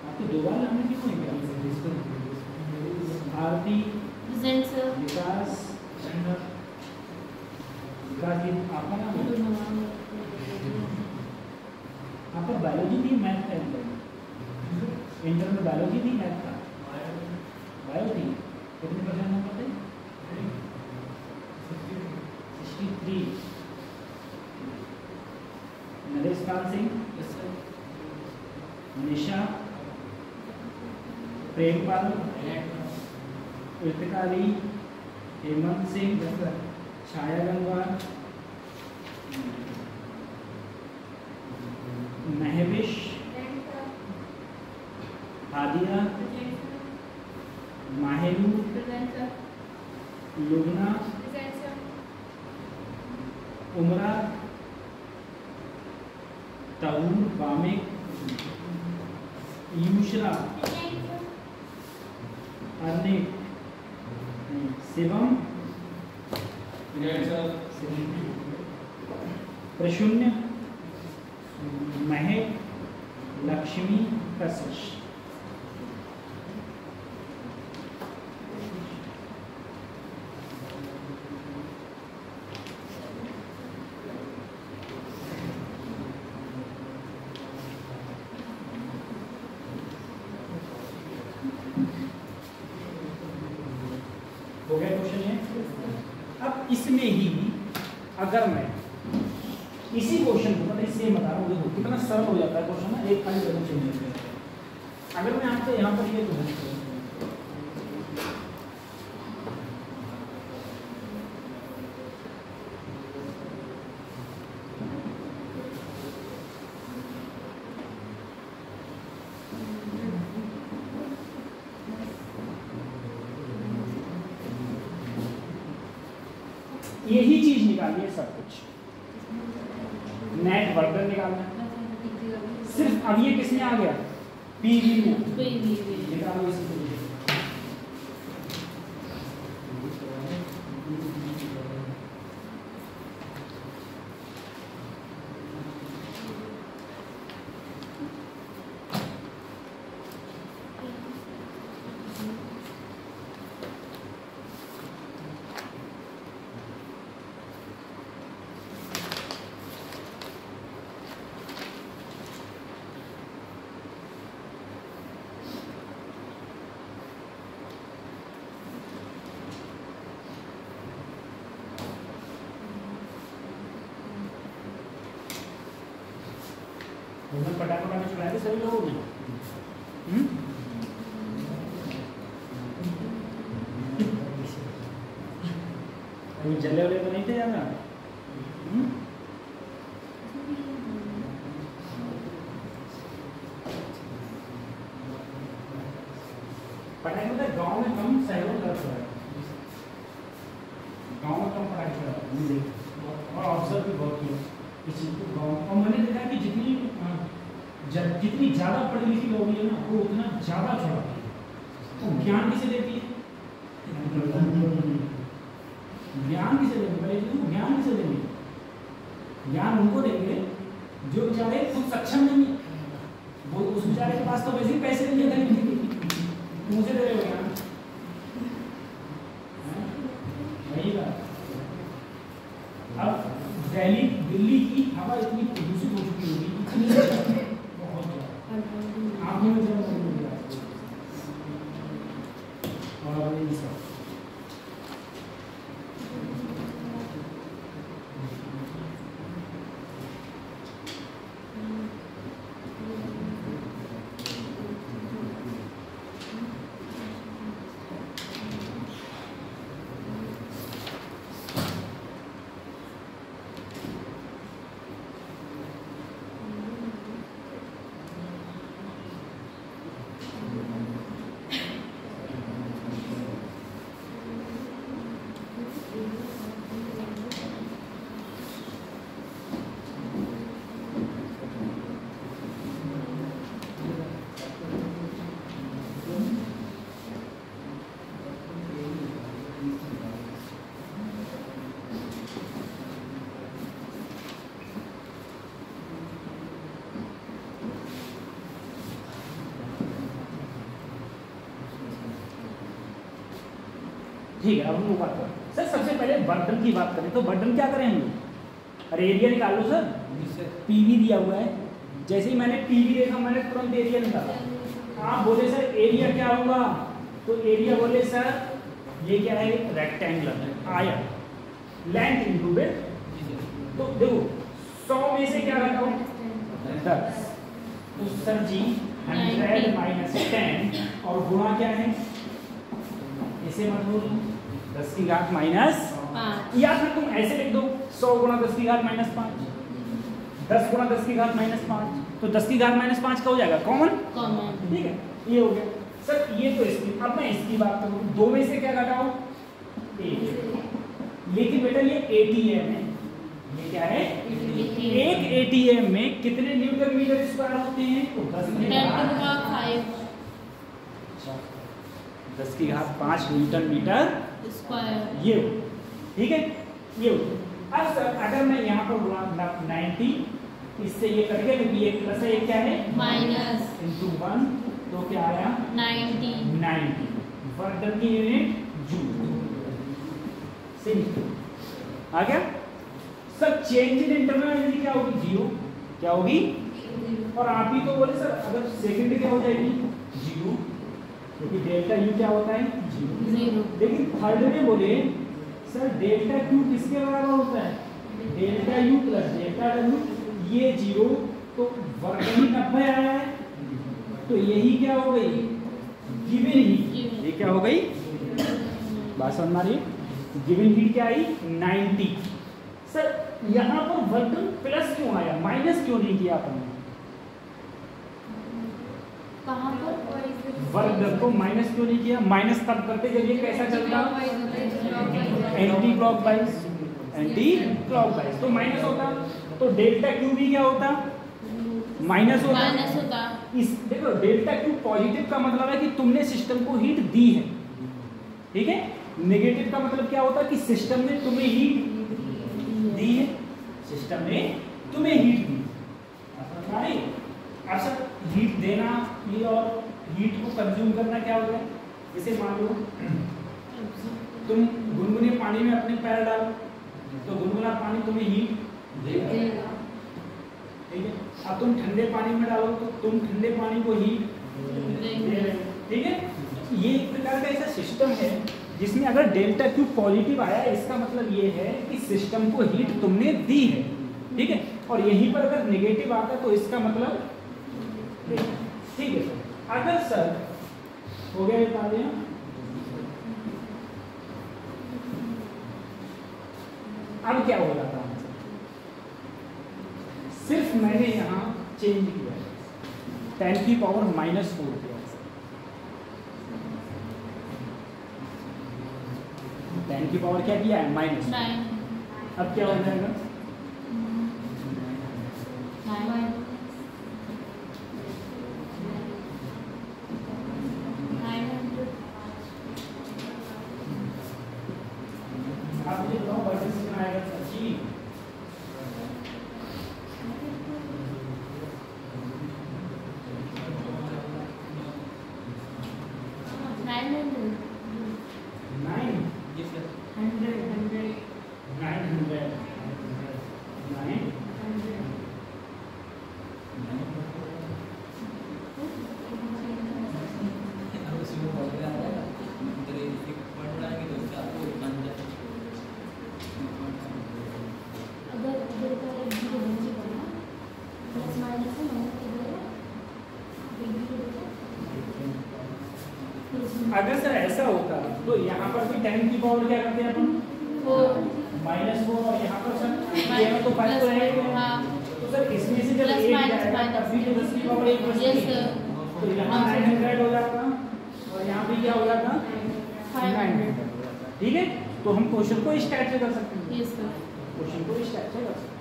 आपको दो बार नाम क्यों नहीं किया? आरती, प्रेजेंट सर। विकास, विकास जी आपका नाम है? आपका बायोलॉजी थी मैथ था? इंटर में बायोलॉजी थी मैथ था? बायो थी। कितने परसेंट नंबर थे? 63। Naresh Pal Singh, Nisha, Prempal, Kritikari, Hemant Singh, Chhaya Gangwar, Mahvish, Hadia, Mahelu, present sir. Lugna, present sir. Umra, Tahoor, Wamiq, यूशरा, अर्निक, Shivam, प्रशुन्य, महक, लक्ष्मी, कशिश। हो गया क्वेश्चन है। अब इसमें ही अगर मैं इसी क्वेश्चन को मतलब इससे बता रहा हूँ, देखो कितना सरल हो जाता है क्वेश्चन ना, एक खाली जगह चेंज हो जाता है। अगर मैं आपको यहाँ पर ये क्वेश्चन यही चीज निकालनी है, सब कुछ नेट वर्क निकालना है सिर्फ। अब ये किसमें आ गया? पीवी में निकालो इसी को। पटाखा में छुड़ाए थे सभी लोगों ने। जले वाले तो नहीं थे ज्यादा। पटाखे में गांव में कम सहयोग करता है, गांव में कम पटाखे और अवसर भी बहुत किया इस चीज को गाँव। और मैंने देखा कि जितनी ज़्यादा पढ़ी लिखी होगी है ना, वो उतना ज़्यादा चढ़ाती है। तो ज्ञान किसे देती है? ज्ञान किसे देंगे? पहले तो ज्ञान किसे देंगे? ज्ञान उनको देंगे जो बेचारे खुद सक्षम नहीं है। वो उस बेचारे के पास तो वैसे ही पैसे नहीं है, मुझे दे रहे हो ज्ञान। वही बात। अब दिल्ली की हवा इतनी प्रदूषित हो चुकी होगी, इतनी बहुत आंखों में जब और ये सब ठीक है, अब हम लोग बात करें सर। सबसे पहले बर्डन की बात करें तो बर्डन क्या करें हम लोग? अरे एरिया निकाल लो सर, पीवी दिया हुआ है। जैसे ही मैंने पीवी देखा मैंने तुरंत एरिया निकाला। आप बोले सर एरिया क्या होगा, तो एरिया बोले सर ये क्या है, रेक्टेंगुलर आया, लेंथ इनटू विड्थ। तो देखो 100 में से क्या घटाओ 10, तो सर जी 100 माइनस 10 और गुणा क्या है, इसे मत बोलो 10 की घात माइनस 5, या फिर तुम ऐसे लिख दो 100 गुणा 10 की घात माइनस 5, 10 गुणा 10 की घात माइनस 5, तो 10 की घात माइनस 5 का हो जाएगा कॉमन। ठीक है, ये हो गया सर। ये तो इसकी, अब मैं इसकी बात करूँ, 2 में से क्या घटाओ 1, लेकिन बेटा ये एटीएम है, ये क्या है, एक एटीएम में कितने न्यूटन मीटर स्क्वायर होते हैं, तो 10 की घात 5 न्यूटन मीटर स्क्वायर, ये हो। ठीक है, ये हो। अब सर अगर मैं यहाँ पर बोला 90, इससे ये करके, क्योंकि ये प्लस है, ये क्या है माइनस इंटू 1, तो क्या आया 90 वर्डन की यूनिट जूल। आ गया sir. Change in internal energy क्या होगी, 0, क्या होगी, और आप ही तो बोले सर अगर सेकंड क्या हो जाएगी 0, क्योंकि डेल्टा यू क्या होता है 0। लेकिन थर्ड में बोले सर डेल्टा क्यू किसके बराबर होता है, delta U plus delta W, ये 0, तो वर्गनी 90 आया है, तो यही क्या हो गई, गिवन हीट। ये क्या हो गई, बात समझ मारिए, गिवन हीट क्या आई 90। सर यहाँ पर वर्गन प्लस क्यों आया, माइनस क्यों नहीं किया अपन ने, कहाँ पर वर्ग को माइनस क्यों नहीं किया, माइनस तब करते जब ये कैसा चलता, एंटी क्लॉकवाइज, एंटी क्लॉकवाइज, तो माइनस होता, तो डेल्टा क्यू भी क्या होता, माइनस होता। इस देखो डेल्टा क्यू पॉजिटिव का मतलब है कि तुमने सिस्टम को हीट दी है, ठीक है। नेगेटिव का मतलब क्या होता है कि सिस्टम ने तुम्हें हीट दी है, सिस्टम ने तुम्हें हीट दी। अब सर हीट देना ये और हीट को कंज्यूम करना क्या होता है, जैसे मान लो तुम गुनगुने पानी में अपने पैर डालो, तो गुनगुना पानी तुम्हें हीट देगा, ठीक है। अब तुम ठंडे पानी में डालो तो तुम ठंडे पानी को हीट देगा, ठीक है। ये एक प्रकार का ऐसा सिस्टम है जिसमें अगर डेल्टा क्यू पॉजिटिव आया, इसका मतलब ये है कि सिस्टम को हीट तुमने दी है, ठीक है। और यहीं पर अगर नेगेटिव आता तो इसका मतलब, ठीक है सर। अगर सर हो गया बता दें, अब क्या हो जाता है, सिर्फ मैंने यहाँ चेंज किया 10 की पावर -4 किया, 10 की पावर क्या किया है -9। अब क्या हो जाएगा, आप मुझे बताओ वर्डन कितना आएगा सर जी, अगर सर ऐसा होता तो यहाँ पर भी 10 की पावर क्या करते हैं अपन, -4, और यहाँ पर सर ये तो 5 तो रहेगा, तो सर इसमें से जब 8 जाएगा तब भी तो 10 की पावर 1 बचेगी, तो यहाँ 900 हो जाता और यहाँ भी क्या हो जाता 900, ठीक है। तो हम क्वेश्चन को इस टाइप से कर सकते हैं, क्वेश्चन को इस टाइप से कर सकते हैं।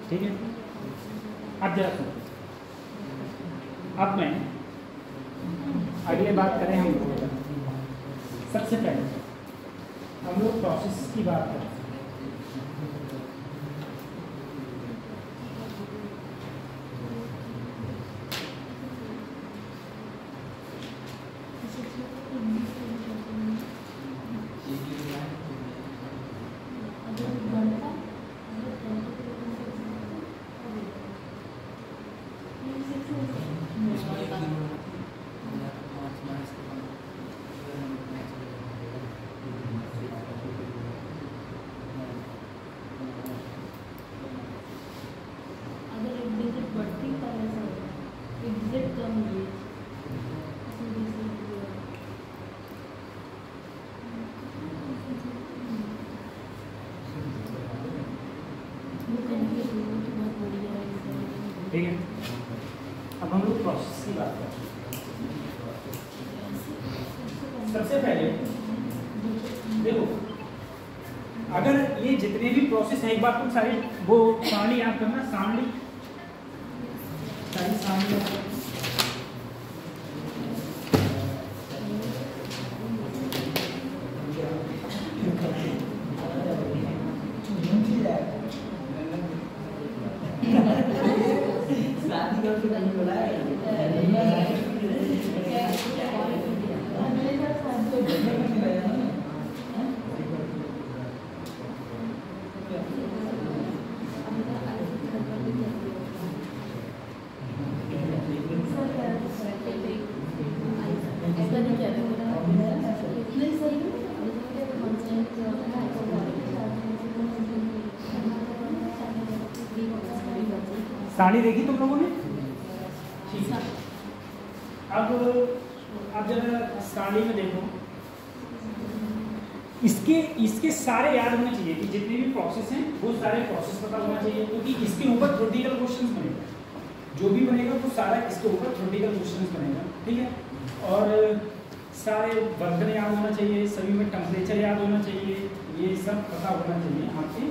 ठीक है, अब जरा सुनो। अब मैं अगले बात करें हम लोग, सबसे पहले हम लोग प्रोसेस की बात करें। ठीक है, अब हम लोग प्रोसेस की बात करते हैं। सबसे पहले देखो, अगर ये जितने भी प्रोसेस है, एक बार तुम सारी वो सारणी याद करना, सारणी सारणी देखी तुम लोगों ने? ठीक है, अब जरा सारणी में देखो, इसके सारे याद होने चाहिए कि जितने भी प्रोसेस हैं वो सारे प्रोसेस पता होना चाहिए, क्योंकि इसके ऊपर थ्योरेटिकल क्वेश्चंस बनेगा, जो भी बनेगा वो सारा इसके ऊपर थ्योरेटिकल क्वेश्चंस बनेगा। ठीक है, और सारे वर्धन याद होना चाहिए, सभी में टेम्परेचर याद होना चाहिए, ये सब पता होना चाहिए आपके,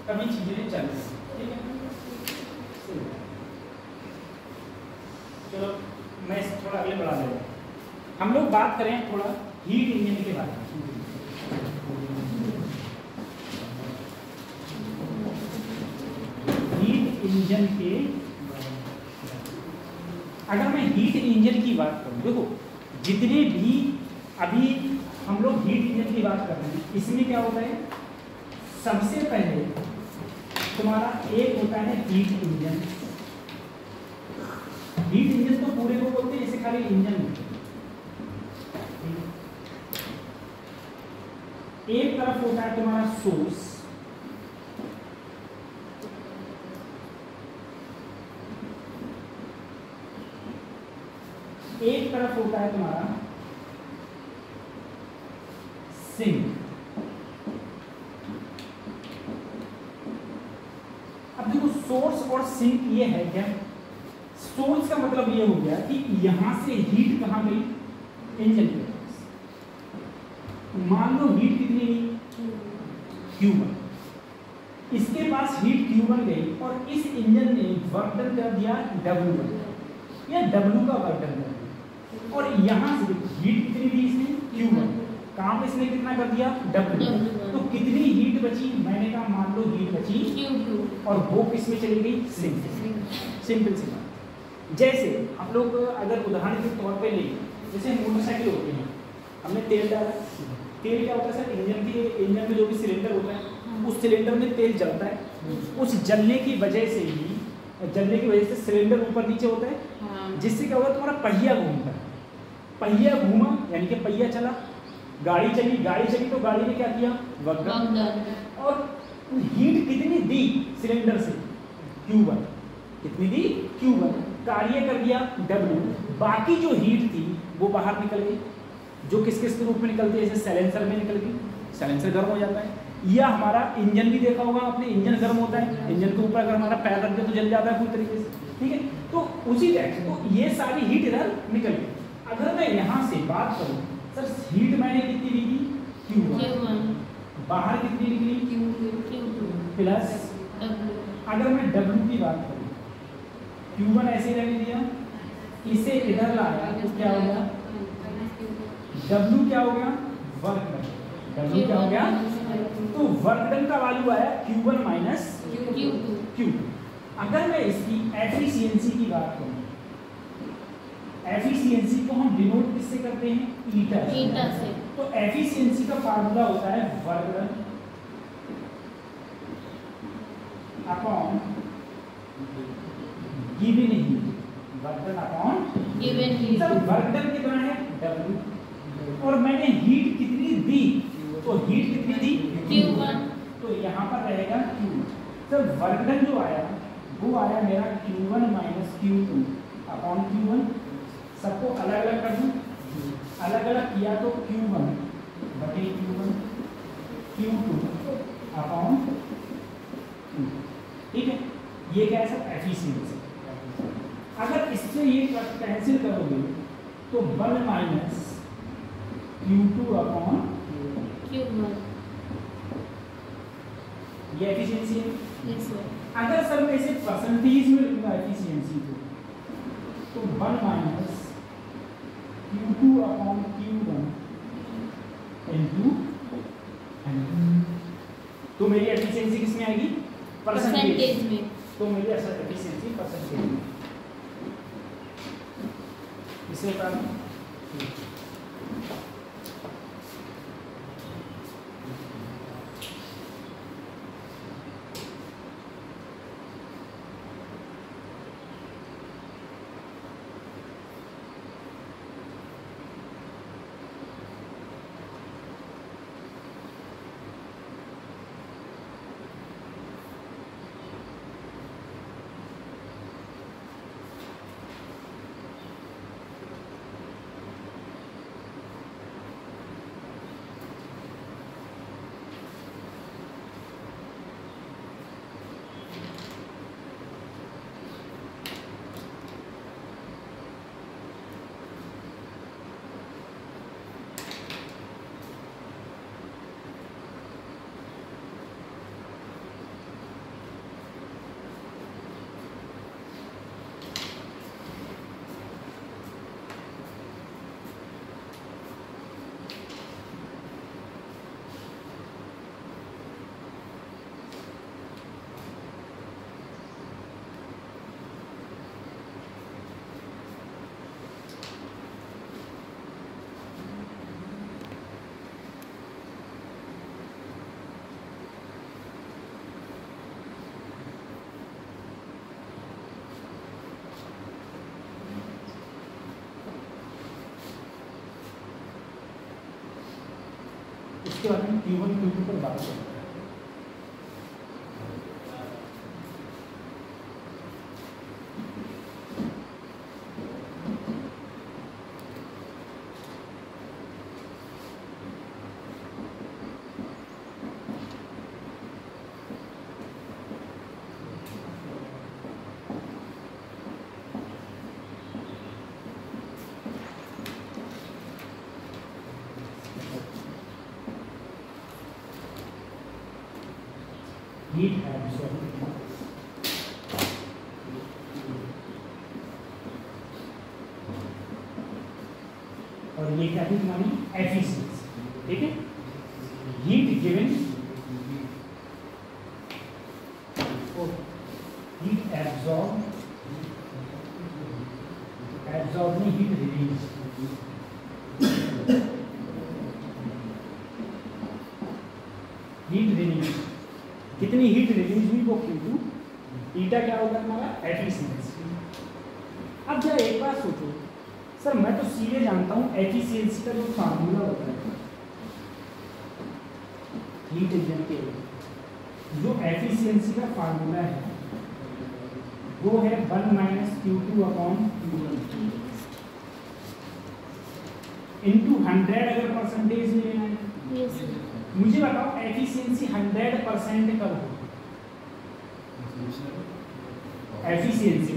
तभी चीज़ें चल रही हैं। ठीक है, चलो मैं इसे थोड़ा अगले बढ़ा देता हूँ। हम लोग बात करें थोड़ा हीट इंजन के बारे में। हीट इंजन के, अगर मैं हीट इंजन की बात करूं, देखो जितने भी अभी हम लोग हीट इंजन की बात कर रहे हैं, इसमें क्या होता है, सबसे पहले तुम्हारा एक होता है हीट इंजन। हीट इंजन तो पूरे को बोलते हैं, जैसे खाली इंजन। एक तरफ होता है तुम्हारा सोर्स, एक तरफ होता है तुम्हारा सिंक। अब देखो सोर्स और सिंक ये है क्या? सोर्स का मतलब ये हो गया कि यहां से हीट कहां गई, इंजन के पास। मान लो हीट कितनी गई, Q1, इसके पास हीट Q1 गई और इस इंजन ने वर्क डन कर दिया W1, या W का वर्क डन कर दिया, और यहां से हीट कितनी दी इसने, Q1, काम इसने कितना कर दिया, W। तो कितनी हीट बची, मैंने कहा मान लो हीट बची Q2, और वो किसमें चली गई, सिंक। सिंपल सी बात। जैसे हम लोग अगर उदाहरण के तौर पे लें, जैसे मोटरसाइकिल होती है, हमने तेल डाला, तेल क्या होता है सर, इंजन में जो भी सिलेंडर होता है, उस सिलेंडर में तेल जलता है, उस जलने की वजह से सिलेंडर ऊपर नीचे होता है, जिससे क्या होगा, तुम्हारा पहिया घूमता है, पहिया घूमा यानी कि पहिया चला, गाड़ी चली तो गाड़ी ने क्या किया, वर्क डन। और हीट कितनी दी सिलेंडर से, Q1, कितनी दी, Q1, कार्य कर दिया W। बाकी जो हीट थी वो बाहर निकल गई, जो किस किस के रूप में निकलती है, जैसे साइलेंसर में निकल गई, साइलेंसर गर्म हो जाता है, या हमारा इंजन भी देखा होगा आपने, इंजन गर्म होता है, इंजन के ऊपर अगर हमारा पैर रख दे तो जल जाता है पूरी तरीके से। ठीक है, तो उसी टाइप से तो ये सारी हीट इधर निकल गई। अगर मैं यहाँ से बात करूँ, सर हीट मैंने कितनी ली थी, Q1, बाहर कितनी निकली, Q2 प्लस अगर मैं W की बात करूँ, Q1 ऐसे रहने दिया, इसे इधर लाया तो क्या हो गया, W क्या हो गया, वर्क डन। W क्या हो गया, तो वर्क डन का वैल्यू आया Q1 माइनस Q2। अगर मैं इसकी एफिशिएंसी की बात करूँ, एफिशिएंसी को हम डिनोट किससे करते हैं, ईटा से। तो एफिशिएंसी का फार्मूला होता है work done upon given heat, work done upon given heat. Sir work done कितना है, W, और मैंने हीट कितनी दी, तो हीट कितनी दी, Q1, तो यहाँ पर रहेगा Q। सर वर्क डन जो आया वो आया मेरा Q1 minus Q2 upon Q1। सबको अलग अलग कर दूं, अलग अलग किया तो Q1 बटे Q1 Q2 अपॉन, ठीक है। ये क्या है सर, एफिशिएंसी। अगर इससे ये कैंसिल करोगे तो 1 माइनस Q2 अपॉन Q1, ये एफिशिएंसी है। yes, अगर सर मैं इसे परसेंटेज में लिखूंगा एफिशिएंसी को, तो 1 minus Q2 upon Q1 into 100, तो मेरी एफिशिएंसी किस में आएगी, परसेंटेज में। तो मेरी एफिशिएंसी परसेंटेज में, इसे इसके बाद में Q1 Q2 पर बात करते हैं। Heat absorption और ये क्या थी तुम्हारी एफिशिएंसी, ठीक है। Heat given, heat absorb, absorb नहीं हीट रिलीज, हीट रिलीज, कितनी हीट रिलीज हुई वो Q2, ईटा क्या होगा हमारा एफिशिएंसी। अब जरा एक बात सोचो सर, मैं तो सीधे जानता हूँ एफिशिएंसी का जो फार्मूला होता है हीट इंजन के, जो एफिशिएंसी का फार्मूला है वो है 1 minus Q2 upon Q1 into 100। अगर परसेंटेज में लेना है, मुझे बताओ एफिशिएंसी 100% कब हो, एफिशिएंसी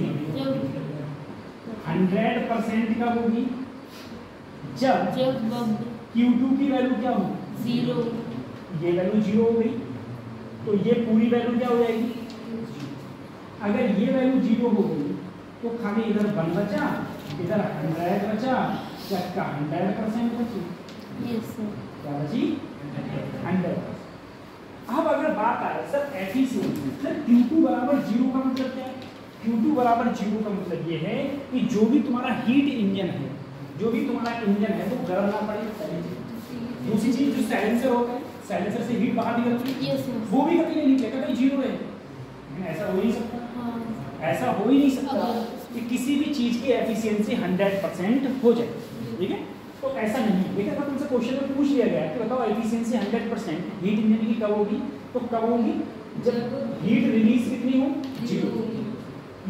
100% कब होगी, जब Q2 की वैल्यू क्या हो, 0, ये वैल्यू 0 हो गई, तो ये पूरी वैल्यू क्या हो जाएगी, अगर ये वैल्यू 0 हो गई तो खाली इधर 1 बचा, इधर 100 बचा, चक्का 100% बची। Yes sir. क्या बची? 100%। अब अगर बात आए सर एफिशिएंसी, सर Q2 बराबर 0 का मतलब क्या है? Q2 बराबर 0 का मतलब ये है कि जो भी तुम्हारा हीट इंजन है, जो भी तुम्हारा इंजन है वो गर्म ना पड़े। दूसरी चीज जो साइलेंसर होता है, साइलेंसर से हीट बाहर निकलती है, यस सर। वो भी कभी नहीं निकलेगा, कभी 0 है। लेकिन ऐसा हो ही नहीं सकता। हाँ। ऐसा हो ही नहीं सकता कि किसी भी चीज की एफिशिएंसी 100% हो जाए, ठीक है? तो ऐसा नहीं है। लेकिन अगर तुमसे क्वेश्चन में पूछ लिया गया कि बताओ एफिशिएंसी 100% हीट इंजन की कब होगी, तो कब होगी? जब हीट रिलीज कितनी हो? 0।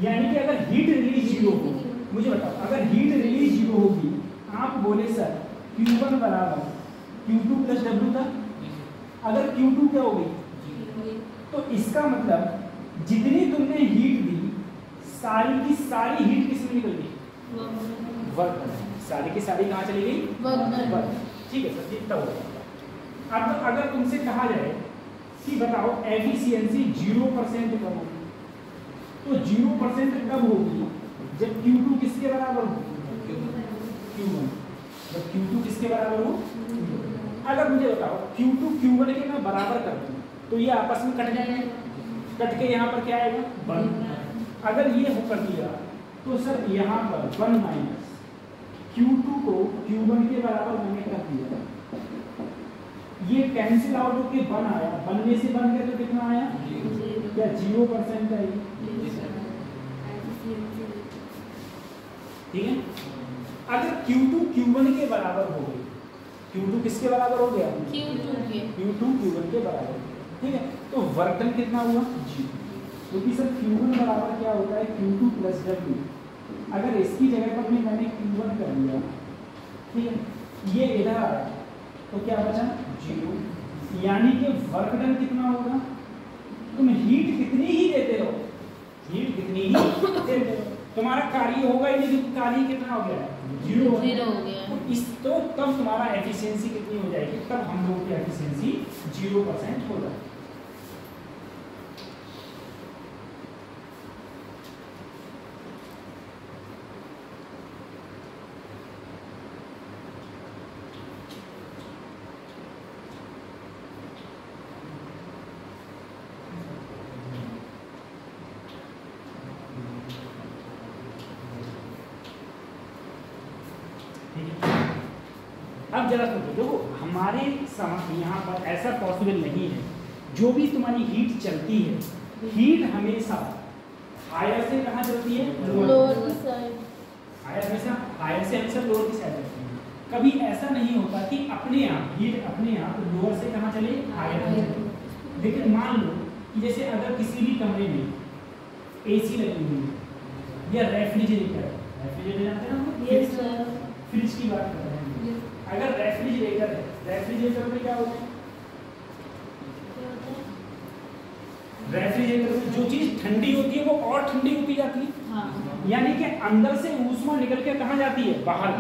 यानी कि अगर हीट रिलीज 0 हो, मुझे बताओ अगर हीट रिलीज 0 होगी, आप बोले सर Q1 बराबर Q2 प्लस W था। अगर Q2 क्या हो गई, तो इसका मतलब जितनी तुमने हीट दी सारी की सारी हीट किसमें निकल गई? वर्क। सारी की सारी कहाँ चली गई? वर्क। ठीक है सर, जितना होगा। अब अगर तुमसे कहा जाए कि बताओ एफिशिएंसी 0% कब होगी, तो 0% कब होगी? जब Q2 किसके बराबर हो? Q1। जब Q2 किसके बराबर हो? अगर मुझे बताओ Q2 Q1 के मैं बराबर कर दूं तो ये आपस में कट जाएंगे, कट के यहाँ पर क्या आएगा? 1। अगर ये हो कर दिया तो सर यहाँ पर 1 माइनस Q2 को Q1 के बराबर मैंने कर दिया, ये कैंसिल आउट होके 1 आया, 1 में से 1 गया तो कितना आया? क्या 0% है? ठीक है। अगर Q2 Q1 के बराबर हो गई, Q2 किसके बराबर हो गया? Q2 Q1 के बराबर, ठीक है। तो वर्क डन कितना हुआ? 0। क्योंकि सर Q1 बराबर क्या होता है? Q2 plus W। अगर इसकी जगह पर भी मैंने Q1 कर दिया, ठीक है, ये इधर आया तो क्या बचा? 0। यानी कि वर्क डन कितना होगा? तुम हीट कितनी ही देते रहो, हीट कितनी ही देते रहो, तुम्हारा कार्य होगा ही नहीं, क्योंकि कार्य कितना हो गया? 0 हो गया। तो इस तो तब तुम्हारा एफिशिएंसी कितनी हो जाएगी? तब हम लोगों की एफिशिएंसी 0% हो जाएगी। अब जरा सोचो, देखो हमारे यहाँ पर ऐसा पॉसिबल नहीं है, जो भी तुम्हारी हीट चलती है, हीट हमेशा हायर से कहाँ चलती है? लोअर की साइड। हायर से हमेशा लोअर की साइड चलती है। कभी ऐसा नहीं होता कि अपने आप हीट अपने आप लोअर से कहाँ चले? हायर चले। लेकिन मान लो कि जैसे अगर किसी भी कमरे में AC लगी हुई है या रेफ्रिजरेटर जानते हैं ना? Yes sir. फ्रिज की बात कर रहे हैं। अगर रेफ्रिजरेटर है, रेफ्रिजरेटर में क्या होता है? रेफ्रिजरेटर में जो चीज ठंडी होती है वो और ठंडी होती जाती है। हाँ। यानी कि अंदर से ऊष्मा निकल के कहाँ जाती है? बाहर।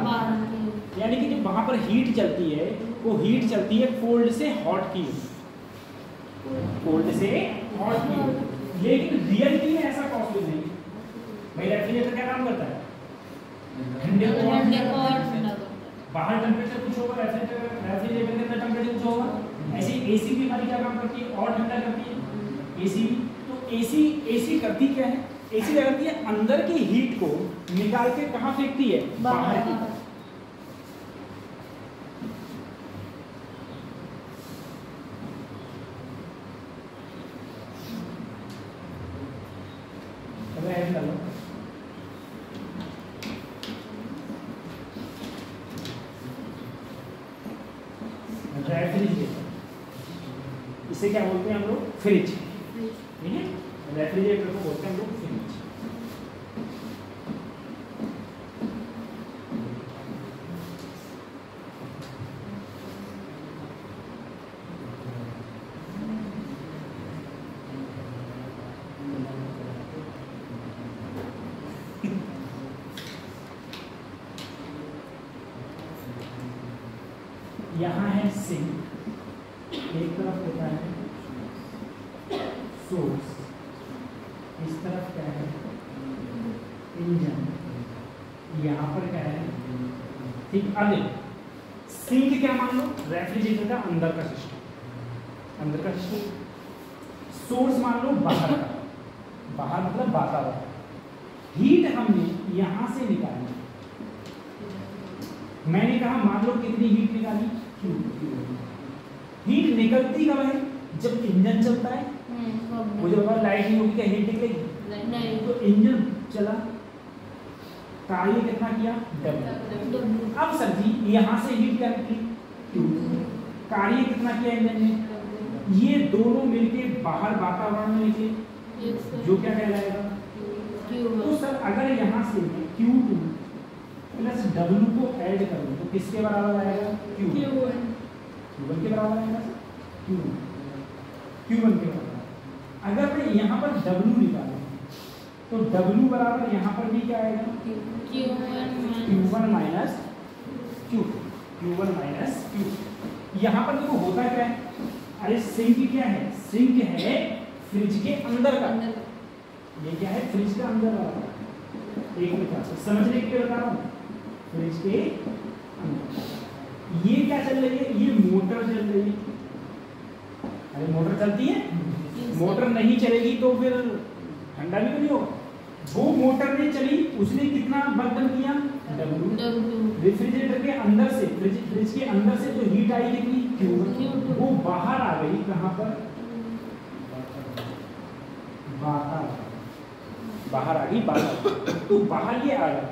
यानी कि जो वहां पर हीट चलती है वो हीट चलती है कोल्ड से हॉट की, कोल्ड से हॉट की। लेकिन रियलिटी में ऐसा पॉसिबल नहीं। भाई रेफ्रिजरेटर क्या काम करता है? ठंडे को ठंडा, बाहर टेम्परेचर कुछ होगा, रेफ्रिजरेटर के अंदर टेम्परेचर कुछ होगा। ऐसे AC भी हमारी क्या काम करती है? और ठंडा करती है। AC तो AC करती क्या है? AC क्या करती है? अंदर की हीट को निकाल के कहाँ फेंकती है? बाहर की। इसे क्या बोलते हैं हम लोग? फ्रिज। ठीक है, रेफ्रिजरेटर को बोलते हैं हम लोग फ्रिज। यहाँ है सिंक, एक तरफ होता है सोर्स, इस तरफ क्या है इंजन, यहाँ पर क्या है, ठीक। अब सिंक क्या मान लो, रेफ्रिजरेटर का अंदर का सिस्टम, अंदर का सिस्टम। सोर्स मान लो बाहर का, बाहर मतलब वातावरण। हीट हमने यहाँ से निकाली, मैंने कहा मान लो कितनी हीट निकाली, Q। हीट निकलती कब है, जब इंजन चलता है। मुझे पता लाइट नहीं होगी क्या हीट निकलेगी नहीं, तो इंजन चला, कार्य कितना किया, W। अब सर जी यहाँ से हीट क्या निकली, Q। कार्य कितना किया इंजन ने, ये दोनों मिलके बाहर वातावरण में निकले, जो क्या कहलाएगा, तो सर अगर यहाँ से मैं Q2 प्लस W को ऐड करूँ तो किसके बराबर आएगा, Q1 के बराबर आएगा सर, Q1 के बराबर। अगर मैं यहाँ पर W निकालूँ तो W बराबर यहाँ पर भी क्या आएगा, Q1 minus Q, Q1 minus Q। यहाँ पर देखो होता क्या है, अरे सिंक क्या है, सिंक है फ्रिज के अंदर का, ये क्या है फ्रिज का अंदर वाला। एक मिनट समझने के लिए बता रहा हूँ, फ्रिज के अंदर ये क्या चल रही है, ये मोटर चल रही है। अरे मोटर चलती है, मोटर नहीं चलेगी तो फिर ठंडा भी तो नहीं होगा। वो मोटर नहीं चली, उसने कितना वर्क डन किया, W। रेफ्रिजरेटर के अंदर से, फ्रिज के अंदर से जो हीट आई कितनी, Q। वो बाहर आ गई कहाँ पर, बाहर आ गई, बाहर। तो बाहर ये आ गया,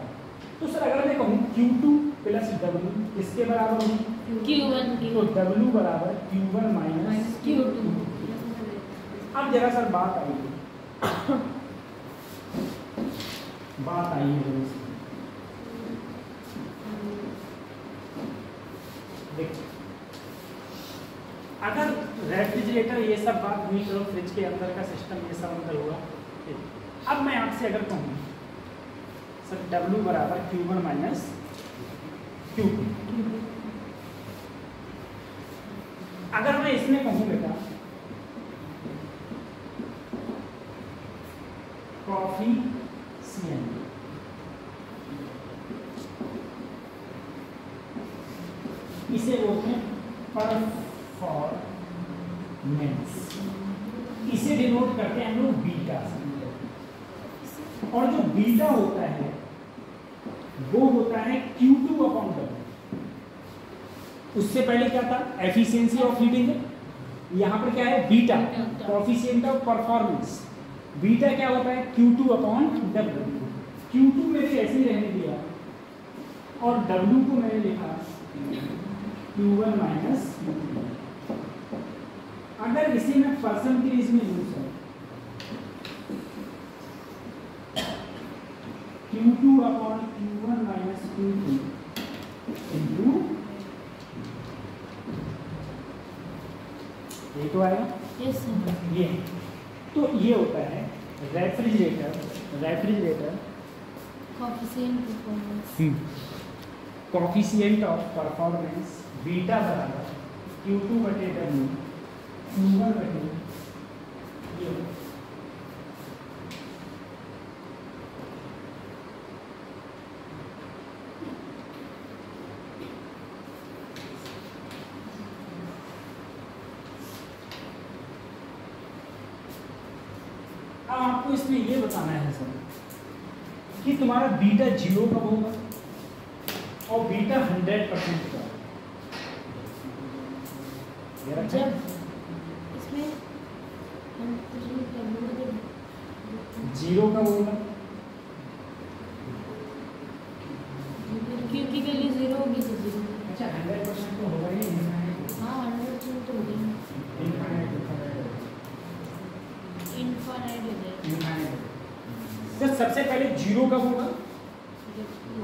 तो सर अगर मैं कहूँ Q2 प्लस W किसके बराबर होगी, Q1 तो W बराबर Q1 माइनस Q2। अब जरा सर बात आई है, बात आई है देखो, अगर रेफ्रिजरेटर ये सब बात हुई, चलो फ्रिज के अंदर का सिस्टम ये सब अंदर हुआ। अब मैं आपसे अगर कहूँ सर W बराबर Q1 माइनस Q2, अगर मैं इसमें कहूँ बेटा कॉफी CN, इसे बोलते हैं परफॉर्मेंस, इसे डिनोट करते हैं हम लोग बीटा से। और जो बीटा होता है वो होता है Q2 अपॉन W। उससे पहले क्या था, एफिशिएंसी ऑफ हीटिंग, यहाँ पर क्या है beta, coefficient of performance. Beta क्या होता है, Q2 अपॉन W। Q2 मैंने ऐसे ही रहने दिया और W को मैंने लिखा Q1 माइनस Q2। अगर इसे मैं परसेंटेज में यूज करूं, Q2 upon Q1 minus Q2 into, ये तो आएगा, ये तो ये होता है refrigerator coefficient of performance beta बराबर Q2 बटे W Q1 बटे ये। अब आपको इसमें ये बताना है सर कि तुम्हारा बीटा 0 कब होगा और बीटा 100% का, जब इसमें 0 कब होगा, Q की वैल्यू 0 होगी तो 0। अच्छा 100% तो होगा ही, हाँ 100% तो होगी, इनफाइनाइट हो जाएगा। जब सबसे पहले 0 कब होगा,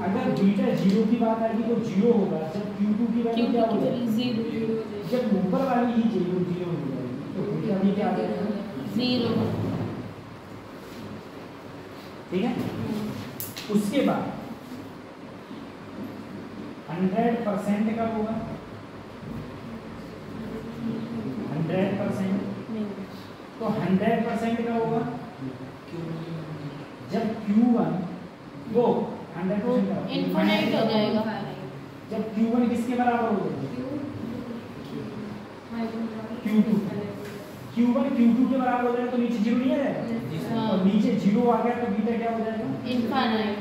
अगर बीटा 0 की बात आएगी तो 0 होगा जब Q2 की वैल्यू क्या हो जाएगी, 0। जब ऊपर वाली ही 0 हो जाएगी तो बीटा भी क्या आ जाएगा, 0। ठीक है। उसके बाद 100% कब होगा, 100%, तो 100% का होगा जब Q1 वो 100% इनफिनिट हो जाएगा। जब Q1 किसके बराबर हो जाएगा? Q2 Q2 के बराबर हो जाएगा तो नीचे जीरो नहीं आ जाएगा, और नीचे जीरो आ गया तो बीटा क्या हो जाएगा? Infinite.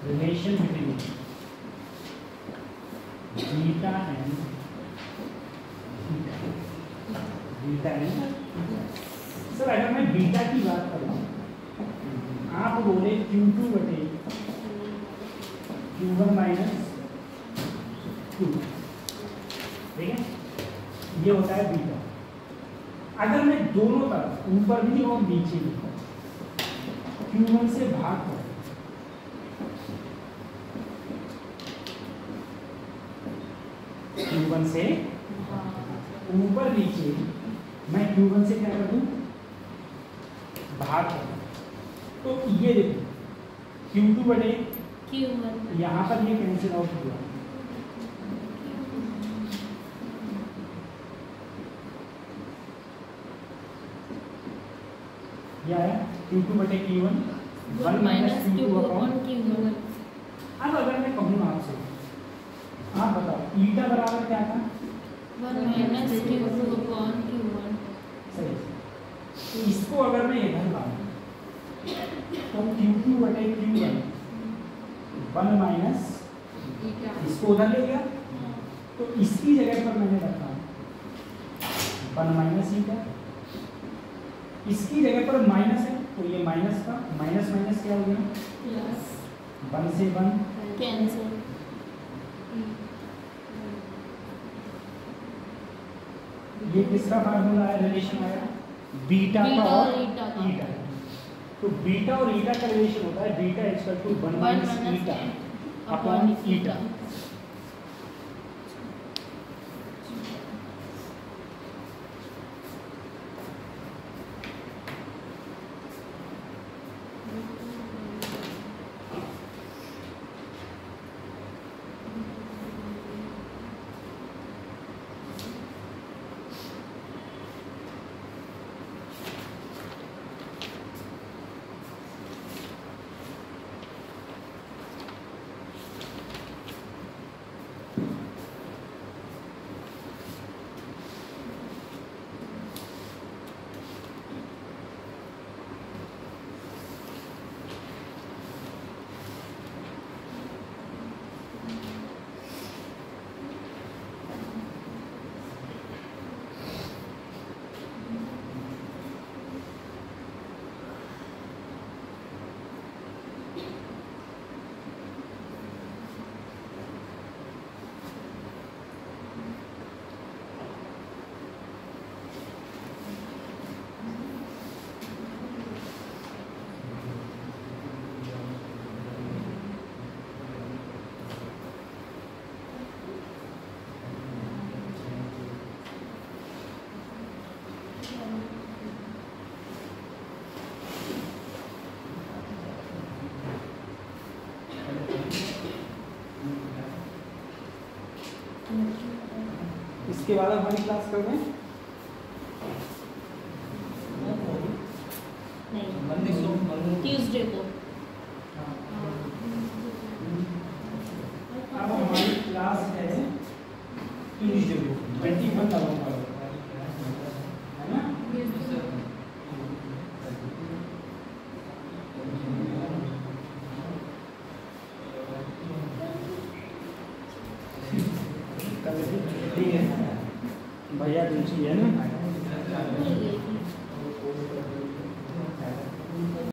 Relation between beta and sir अगर मैं बीटा की बात करूं, आप बोले Q2 बटे Q1 माइनस 2, ठीक है, ये होता है बीटा। अगर मैं दोनों तरफ ऊपर भी और नीचे भी Q1 से भाग करूं, Q1 से ऊपर नीचे मैं Q1 से क्या कर दूं? भाग कर दूं। तो ये देखो Q2 बटे Q1 यहाँ पर ये कैंसिल आउट हुआ, ये आया Q2 बटे Q1 1 minus Q2 upon Q1। अब अगर मैं कहूँ आपसे, आप बताओ ईटा बराबर क्या था? 1 माइनस Q2 अपॉन Q1। सही। तो इसको अगर मैं इधर लाऊं तो Q2 बटे Q1 1 माइनस, इसको उधर ले गया तो इसकी जगह पर मैंने रखा 1 माइनस ईटा, इसकी जगह पर माइनस है तो ये माइनस का माइनस माइनस क्या हो गया? प्लस। 1 से 1 कैंसिल। ये किसका फार्मूला है? रिलेशन आया बीटा का और ईटा। तो बीटा और ईटा का रिलेशन होता है beta equal to 1 minus eta upon eta. इसके बाद हमारी क्लास कब है? ट्यूसडे को। अब हमारी क्लास है ट्यूसडे को 21 नवंबर, है ना? ठीक है भैया तुलसी है ना।